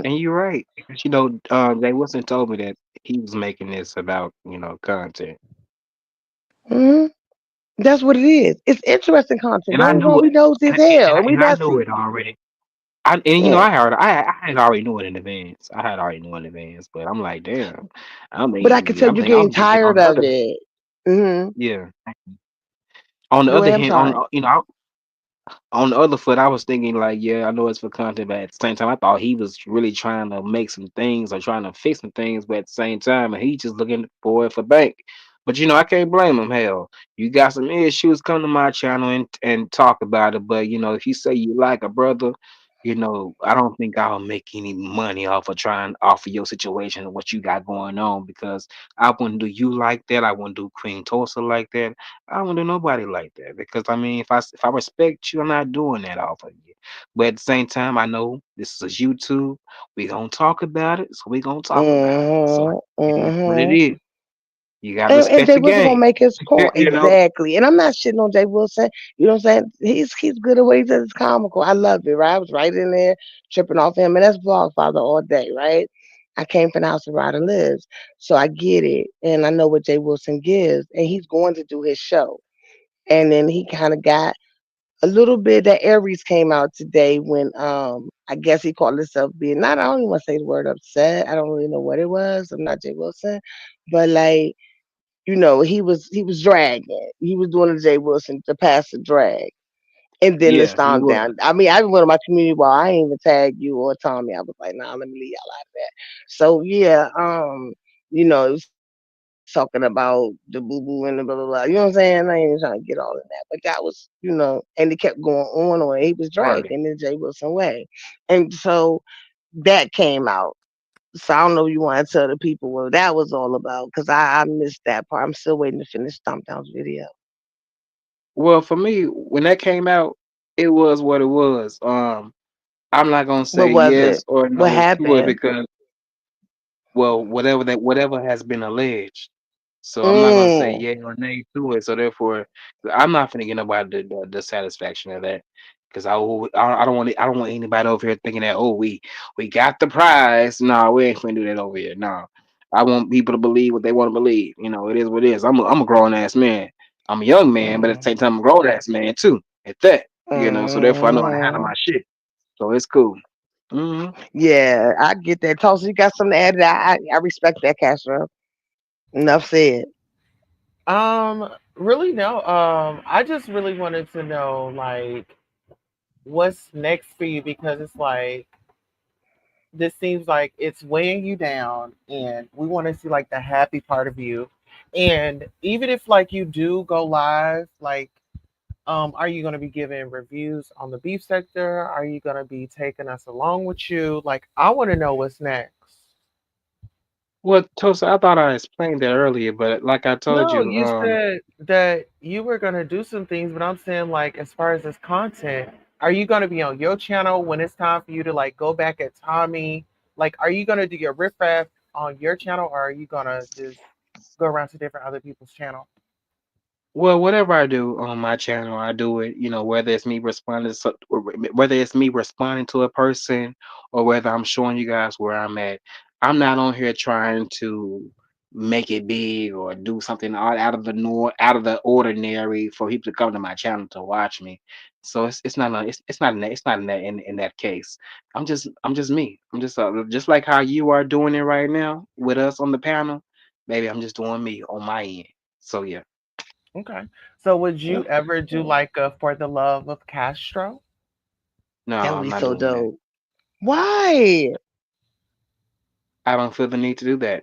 And you're right because Jay Wilson told me that he was making this about content, mm, that's what it is. It's interesting content. and I Don't get me knew wrong, it, we know as and, hell and, and we and I knew messy. it already. And Yeah. I had already knew it in advance. I had already knew in advance, but I'm like, damn, But I can tell I'm you're thinking, getting I'm thinking tired on the of other, it. Hmm. yeah. On the Go other ahead, I'm hand, sorry. on the other foot, I was thinking like, yeah, I know it's for content, but at the same time, I thought he was really trying to make some things or trying to fix some things, but at the same time, and he just looking for it for bank. But I can't blame him. Hell, you got some issues, come to my channel and talk about it. But if you say you like a brother, I don't think I'll make any money off of trying off of your situation and what you got going on because I wouldn't do you like that. I wouldn't do Queen Tulsa like that. I wouldn't do nobody like that because I mean, if I respect you, I'm not doing that off of you. But at the same time, I know this is YouTube. We gonna talk about it, so we gonna talk about it. So Mhm, it is what it mhm. is. You gotta And respect Jay the Wilson gonna game. make his point you know. exactly. And I'm not shitting on Jay Wilson. You know what I'm saying? He's good at what he says. It's comical. I love it. Right? I was right in there tripping off him, and that's Vlogfather all day. Right? I came from the house where Ryder lives, so I get it, and I know what Jay Wilson gives, and he's going to do his show. And then he kind of got a little bit that Aries came out today when I guess he called himself being not I don't even want to say the word upset. I don't really know what it was. I'm not Jay Wilson. But like he was dragging. He was doing the Jay Wilson, the passive drag. And then the Yeah, he stomp was. down. I mean, I even went on my community wall. I ain't even tag you or Tommy. I was like, nah, let me leave y'all out of that. So yeah, it was talking about the boo boo and the blah blah blah. You know what I'm saying? I ain't even trying to get all in that. But that was, and it kept going on. He was dragged in Right. the Jay Wilson way. And so that came out. So I don't know if you want to tell the people what that was all about because I missed that part. I'm still waiting to finish Stomp Down's video. Well, for me, when that came out, it was what it was. I'm not gonna What say was it? yes or What no to it happened? because, well, whatever has been alleged. So I'm not gonna say Mm. yay or nay to it. So therefore, I'm not gonna get nobody the satisfaction of that because I don't want anybody over here thinking that, oh, we got the prize. No, we ain't gonna do that over here. No, I want people to believe what they want to believe. It is what it is. I'm a grown ass man. I'm a young man, but at the Mm. same time, I'm a grown ass man too. At that, so therefore, I know how to handle Mm. my shit. So it's cool. Hmm. Yeah, I get that. Tulsa, you got something to add to that? I respect that, Castro. Enough said. Really no. I just really wanted to know like what's next for you because it's like this seems like it's weighing you down and we want to see like the happy part of you. And even if like you do go live, like are you going to be giving reviews on the beef sector? Are you going to be taking us along with you? Like I want to know what's next. Well, Tosa, I thought I explained that earlier, but like I told No, you, you said that you were going to do some things, but I'm saying like as far as this content, are you going to be on your channel when it's time for you to like go back at Tommy? Like are you going to do your riffraff on your channel or are you going to just go around to different other people's channel? well, whatever I do on my channel, I do it, whether it's me responding to, or whether it's me responding to a person or whether I'm showing you guys where I'm at. I'm not on here trying to make it big or do something out of the out of the ordinary for people to come to my channel to watch me. So it's not in that case. I'm just me. I'm just like how you are doing it right now with us on the panel. Maybe I'm just doing me on my end. So yeah. Okay. So would Okay. you ever do like a For the Love of Castro? No, That would I'm be not so doing that. dope. Why? I don't feel the need to do that.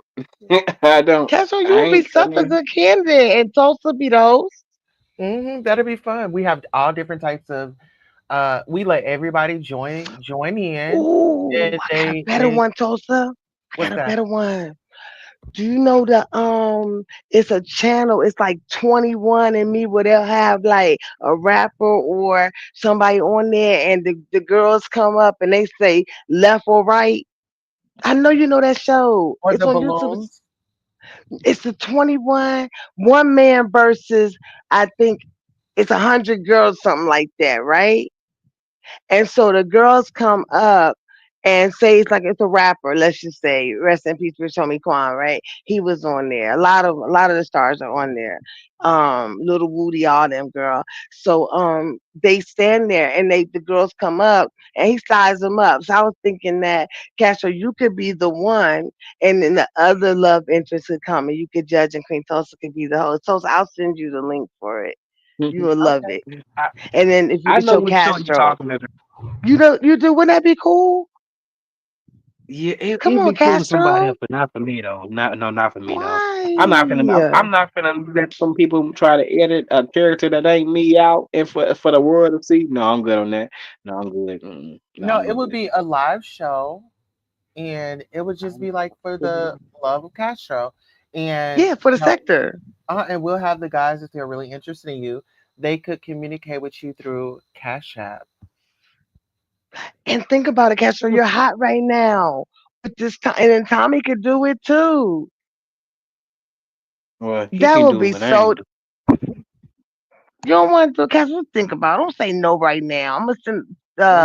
I don't. Castro, you I would be ain't. I such a mean, good candidate, and Tulsa be the host. That'd be fun. We have all different types of we let everybody join in Ooh, and I got a they better and one, Tulsa. I what's got a that? better one. Do you know that it's a channel, it's like 21 and me where they'll have like a rapper or somebody on there and the girls come up and they say left or right. I know you know that show. Or It's the on YouTube. balloons? It's the 21 one man versus I think it's 100 girls, something like that, right? And so the girls come up and say it's a rapper, let's just say, rest in peace Rich Homie Quan, right? He was on there. A lot of the stars are on there. Little Woody, all them girl. So they stand there and the girls come up and he sized them up. So I was thinking that Castro, you could be the one and then the other love interest could come and you could judge and Queen Tulsa could be the host. So I'll send you the link for it. You will love it. I, And then if you I could know show what show you're Castro. talking about. You do? Wouldn't that be cool? Yeah, Come it'd on, be cool for somebody Castro. else, but not for me though. Not for me though. Why? I'm not finna let some people try to edit a character that ain't me out and for the world to see. No, I'm good on that. No, I'm good. No, No, I'm it would good. be a live show, and it would just I'm be like for the good. love of Castro, and Yeah, for the sector. and we'll have the guys if they're really interested in you. They could communicate with you through Cash App. And think about it, Castro. You're hot right now. With this time, and then Tommy could do it too. Well, he That can would do it, be but I ain't so. gonna You don't want to, Castro. Think about it. Don't say no right now. I'm gonna send.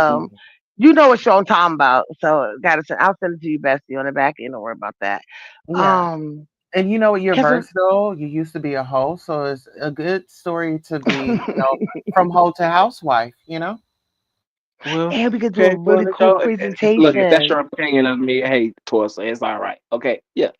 do it. You know what show I'm talking about. So, gotta send. I'll send it to you, Bestie, on the back end. Don't worry about that. Yeah. Um, And you know what? You're Castro. versatile. You used to be a host, so it's a good story to be, from hoe to housewife, you know? Well, And we could do a okay. Well, really the cool show. Look, if that's presentation. your opinion of me, hey, Torsa, it's all right. Okay. Yeah.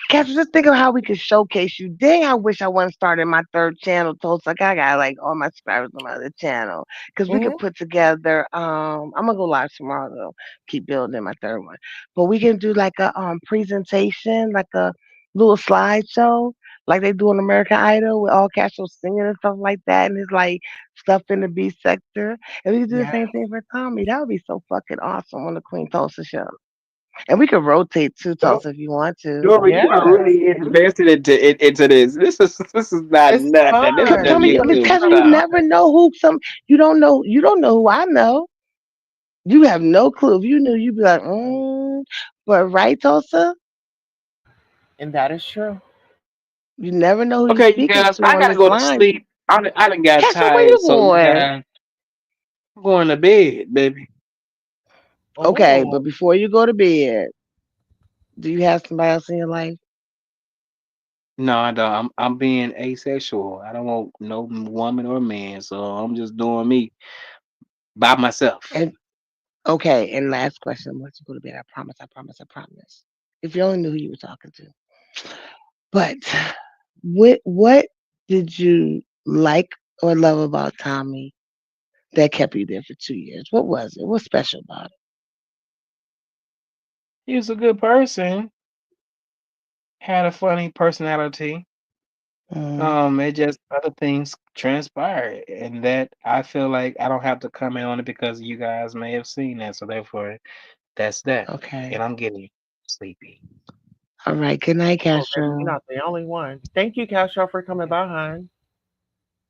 Catch, just think of how we could showcase you. Dang, I wish I wasn't starting my third channel. Toast like I got like all my subscribers on my other channel because we could Hmm. put together. I'm gonna go live tomorrow though. Keep building my third one, but we can do like a presentation, like a little slideshow, like they do on American Idol with all casual singing and stuff like that, and it's like stuff in the B sector. And we could do the Yeah. same thing for Tommy. That would be so fucking awesome on the Queen Tulsa show. And we could rotate too, Tulsa, if you want to. Dora, you are Yeah. really invested into this. This is not It's nothing. This is Cause fun. just Tommy, I mean, YouTube Kevin, you stuff. never know who some you don't know who I know. You have no clue. If you knew, you'd be like, But right, Tulsa, And that is true. you never know who you're Okay, you speaking guys, to I on gotta this go to line. sleep. I done got Casper, where you tired, so you going? guys, I'm going to bed, baby. Okay, Oh, but before you go to bed, do you have somebody else in your life? No, I don't. I'm being asexual. I don't want no woman or man, so I'm just doing me by myself. And okay, and last question. Once you go to bed, I promise, I promise, I promise. If you only knew who you were talking to. But what did you like or love about Tommy that kept you there for 2 years? What was it? What's special about He was a good person, had a funny personality. it? Mm, It just other things transpired, and that I feel like I don't have to comment on it because you guys may have seen that, so therefore that's that. And okay. I'm getting sleepy. All right. Good night, oh, baby, you're Castro. not the only one. Thank you, Castro, for coming by, hon.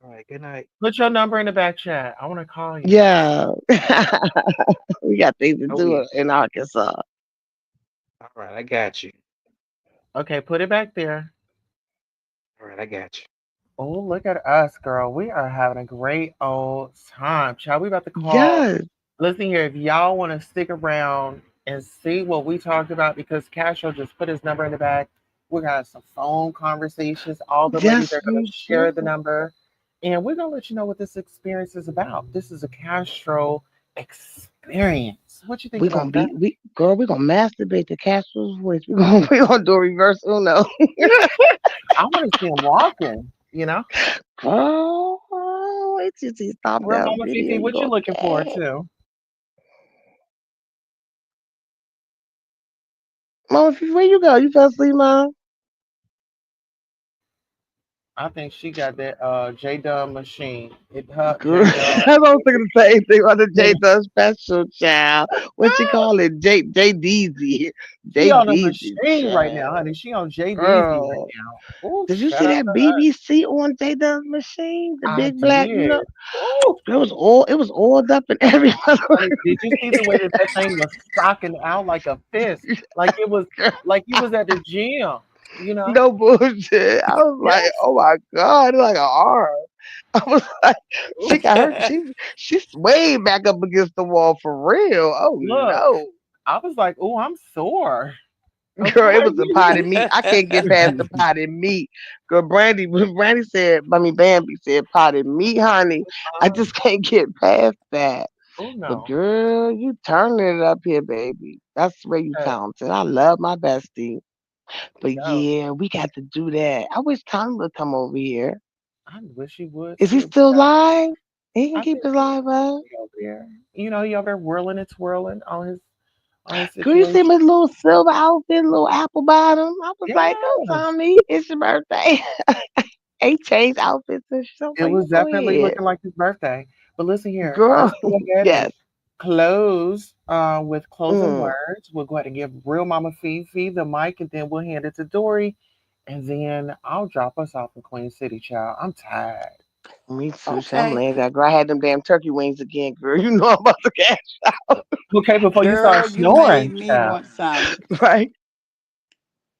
All right, good night. Put your number in the back chat. I want to call you. Yeah. We got things to Oh do yeah. in Arkansas. All right, I got you. Okay, put it back there. All right, I got you. Oh, look at us, girl. We are having a great old time. Child, we about to call. Yes. Listen here, if y'all want to stick around and see what we talked about, because Castro just put his number in the back, we're gonna have some phone conversations. All the ladies Yes, are gonna we share the do. number, and we're gonna let you know what this experience is about. This is a Castro experience. What you think We gonna about that? be we girl, we gonna masturbate to Castro's voice. We gonna do a reverse Uno. I want to see him walking. Oh, wait till you see stop Where down Mama video. Fifi? You What you go, looking for okay. too? Mama, where you go? You fell asleep, Mom? I think she got that J Dub machine. It her Girl, J Dub. I was thinking the same thing about the J Dub special child. What you call it? J Deezy. She J on the Deezy machine right now, child. honey. She on JDZ right Girl. now. Oh, Did you shout see out that to her. BBC on J Dub's machine? The I big black, did. Oh, it was oiled up and everything. honey, did you see the way that that thing was stocking out like a fist? Like you was at the gym, you know? No bullshit. I was like, Yes. oh my God, it's like an arm. I was like, she got her, Ooh. she's way back up against the wall for real. Oh Look, no. I was like, oh, I'm sore. Girl, it Okay. was a pot of meat. I can't get past the pot of meat. Girl, Brandy said, I mean, Bambi said pot of meat, honey. I Uh, just can't get past that. oh But no. girl, you turning it up here, baby. That's where you Hey, talented. I love my bestie. But yo, yeah, we got to do that. I wish Tommy would come over here. I wish he would Is he too. still live? He can I keep think his live up. he over there. You know, he over there whirling and twirling on his on Girl, you see situation. my little silver outfit, little apple bottom. I was like, "Don't Yes. tell me it's your birthday." They changed outfits and shit. I was It like, was "You go definitely ahead, looking like his birthday. But listen here, girl." let's go ahead and Yes. close with closing Mm. words. We'll go ahead and give Real Mama Fifi the mic, and then we'll hand it to Dory, and then I'll drop us off in Queen City, child. I'm tired. Me too. Shit, I'm Okay. laying down. Girl, I had them damn turkey wings again, girl. You know I'm about to cash out, Okay, before you start Girl, you made snoring, me child. want some. right?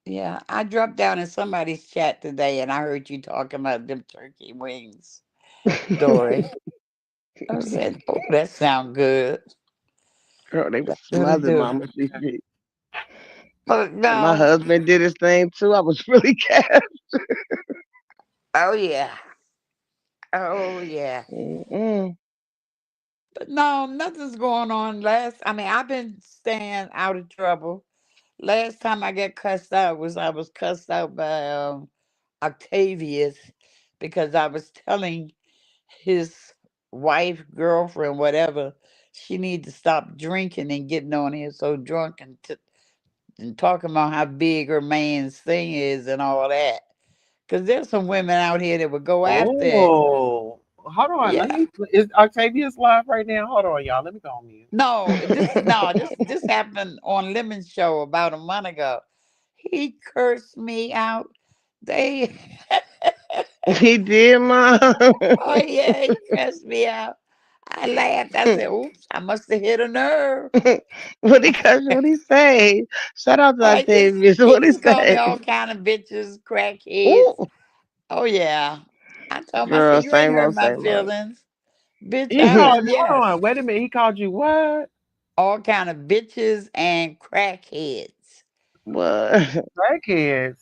Yeah, I dropped down in somebody's chat today and I heard you talking about them turkey wings, Dory. I said, oh, that sound good. Girl, they was Really smothered, do. Mama Fifi. But And my no, husband did his thing too. I was really cash. oh yeah. Oh yeah. Mm-mm. But no, nothing's going on. I mean, I've been staying out of trouble. Last time I got cussed out was I was cussed out by Octavius because I was telling his wife, girlfriend, whatever, she need to stop drinking and getting on here so drunk and talking about how big her man's thing is and all that. Because there's some women out here that would go after it. Oh, hold on. Let Yeah. me. Is Octavius live right now? Hold on, y'all. Let me go on mute. No, this happened on Lemon Show about a month ago. He cursed me out. They He did, Mom. oh yeah, he cursed me out. I laughed. I said, oops, I must have hit a nerve. What he say? Shout out to Oh, Octavius. he What he just called me say? all kind of bitches, crackheads. Ooh, Oh yeah. I told him, I said, girl, you ain't same hurt old, my same old. feelings. Bitch, He I called. done, Hold yes. on. Wait a minute. He called you what? All kind of bitches and crackheads. What? Crackheads.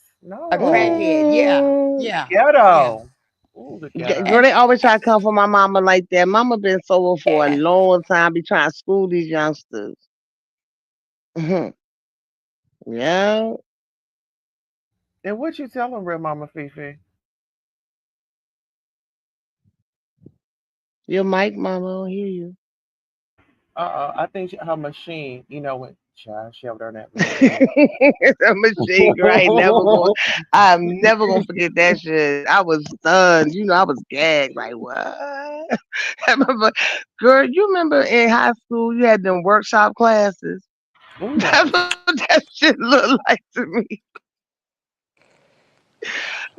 A No. crackhead, yeah, Ooh. yeah, yeah. Ghetto. Ooh, the Girl, ghetto. they And always try to come for my mama like that. Mama been sober for a yeah, long time. Be trying to school these youngsters. Mhm. Yeah. And what you telling Real Mama Fifi? Your mic, mama, I don't hear you. I think her machine. You know what? Child, she over there on that machine. That machine, girl, I'm never gonna forget that shit. I was stunned. I was gagged. Like, what? I remember, girl, you remember in high school you had them workshop classes? Oh That's yes. what that shit looked like to me.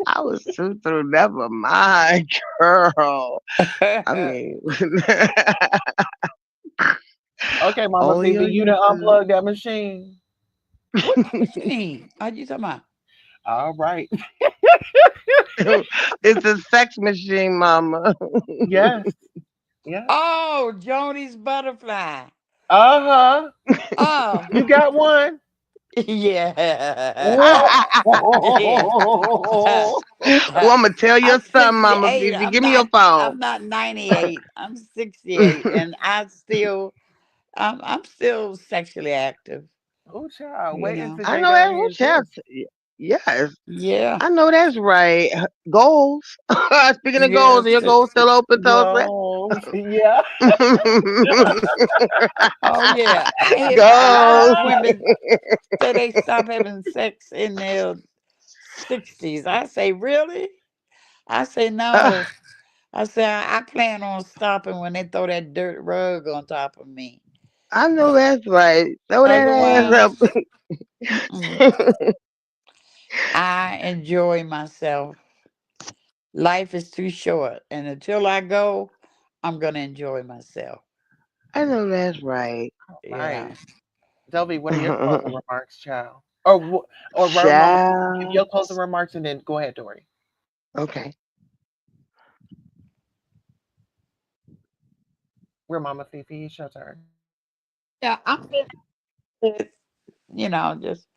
I was too through. Never mind, girl. I mean, Okay, Mama only Fifi, on you done YouTube. unplugged that machine. what machine are you talking about? All right. It's a sex machine, mama. Yes. Yes. Oh, Joni's butterfly. Uh huh. Oh, You got one. yeah. Yeah. Oh. Well, I'm gonna tell you I'm something, Mama 68. Fifi. Give me your phone. I'm not 98. I'm 68 and I'm still sexually active, Oh, child. you Wait until know. I J know that. Dub Who hears this. child? Yes, Yeah. I know that's right. Goals. Speaking of goals, are Yes. your goals still open, Tulsa? Yo, yeah. Oh yeah. I hear a lot of Goals. women say they stop having sex in their 60s. I say, really? I say no. I say I plan on stopping when they throw that dirt rug on top of me. I know that's right. Throw that ass Otherwise, mm-mm. up. I enjoy myself. Life is too short, and until I go, I'm gonna enjoy myself. I know that's right. Yeah. Right. Delby, what are your closing remarks, child? Or Real Mama, give Child. your closing remarks and then go ahead, Dory. Okay. Real Mama Fifi, it's your turn. Yeah, just, just.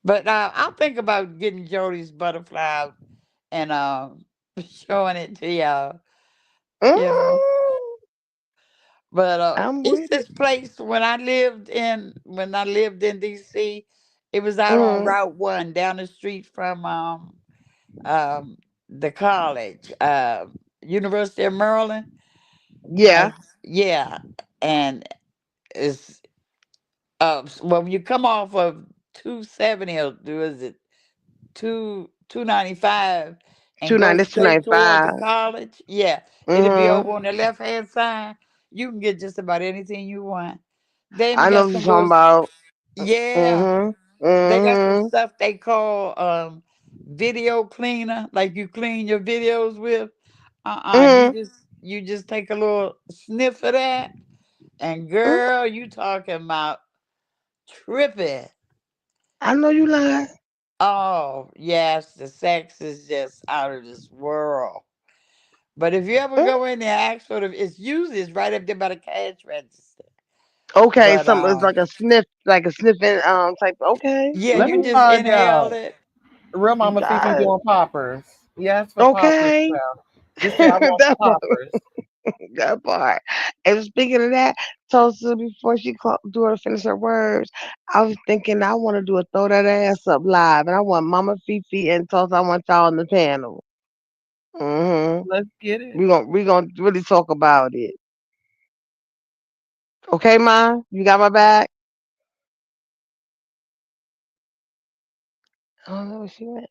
But I'll think about getting Jody's butterfly out and showing it to y'all. You know. Mm, But I'm it's with it. this place when I lived in DC. It was out on Mm, Route 1 down the street from um the college, University of Maryland. Uh, yeah. yeah, and it's Well, when you come off of 270, or is it 295, and go That's straight toward the 295. college, yeah, it'll be Mm-hmm. over on the left hand side. You can get just about anything you want. They even I know got what you're some talking little, about. yeah, Mm-hmm. they got some Mm-hmm. stuff they call video cleaner, like you clean your videos with. Mm-hmm. You just take a little sniff of that, and girl, you talking about tripping. I know you lying. Oh, yes, the sex is just out of this world. But if you ever Mm. go in there, ask for the, it's right up there by the cash register. Okay, But something it's like a sniffing type. Okay, yeah, Let you me just find inhale out. it. Real you Mama Fifi got it. doing poppers. Yes, for poppers, Okay, child. Just say I want that part. poppers. That part. And speaking of that, Tulsa, before she do her finish her words, I was thinking I want to do a throw that ass up live, and I want Mama Fifi and Tulsa. I want y'all on the panel. Hmm. Let's get it. We gonna really talk about it. Okay, Ma, you got my back. I don't know where she went.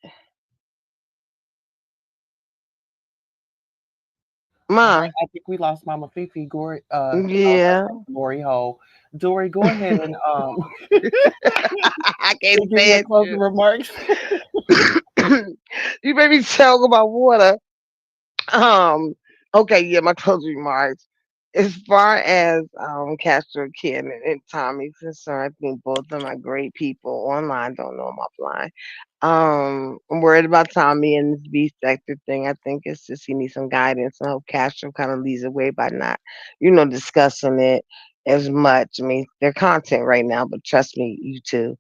All Ma, right, I think we lost Mama Fifi. Gory, I was yeah. about to say Glory Hole. Dory, go ahead and I can't and give your stand closing you. remarks. You made me talk about water. Um, okay, yeah, my closing remarks. As far as Castro Ken and Tommy's concerned, I think both of them are great people. Online, don't know them offline. I'm worried about Tommy and this B sector thing. I think it's just he needs some guidance. I hope Castro kind of leads the way by not, discussing it as much. I mean, they're content right now, but trust me, you too.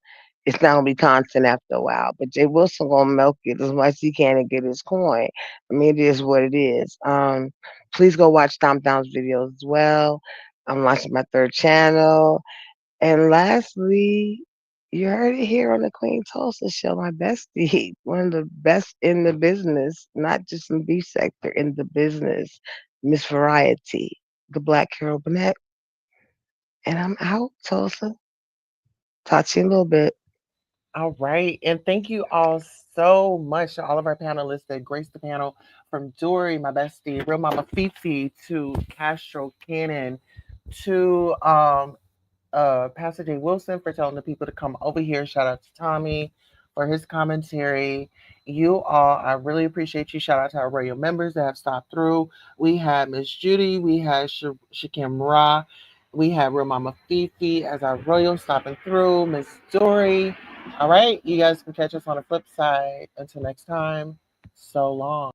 It's not gonna be content after a while. But Jay Wilson gonna milk it as much as he can and get his coin. I mean, it is what it is. Please go watch Stomp Down's videos as well. I'm launching my third channel. And lastly, you heard it here on the Queen Tulsa Show, my bestie, one of the best in the business, not just in the beef sector, in the business, Miss Variety, the Black Carol Burnett. And I'm out, Tulsa. Talk to you in a little bit. All right. And thank you all so much to all of our panelists that graced the panel, from Dory, my bestie, Real Mama Fifi, to Castro Cannon, to Pastor J. Wilson for telling the people to come over here. Shout out to Tommy for his commentary. You all, I really appreciate you. Shout out to our royal members that have stopped through. We had Miss Judy, we had Shakim Ra, we had Real Mama Fifi as our royal stopping through, Miss Dory. All right, you guys can catch us on the flip side. Until next time, so long.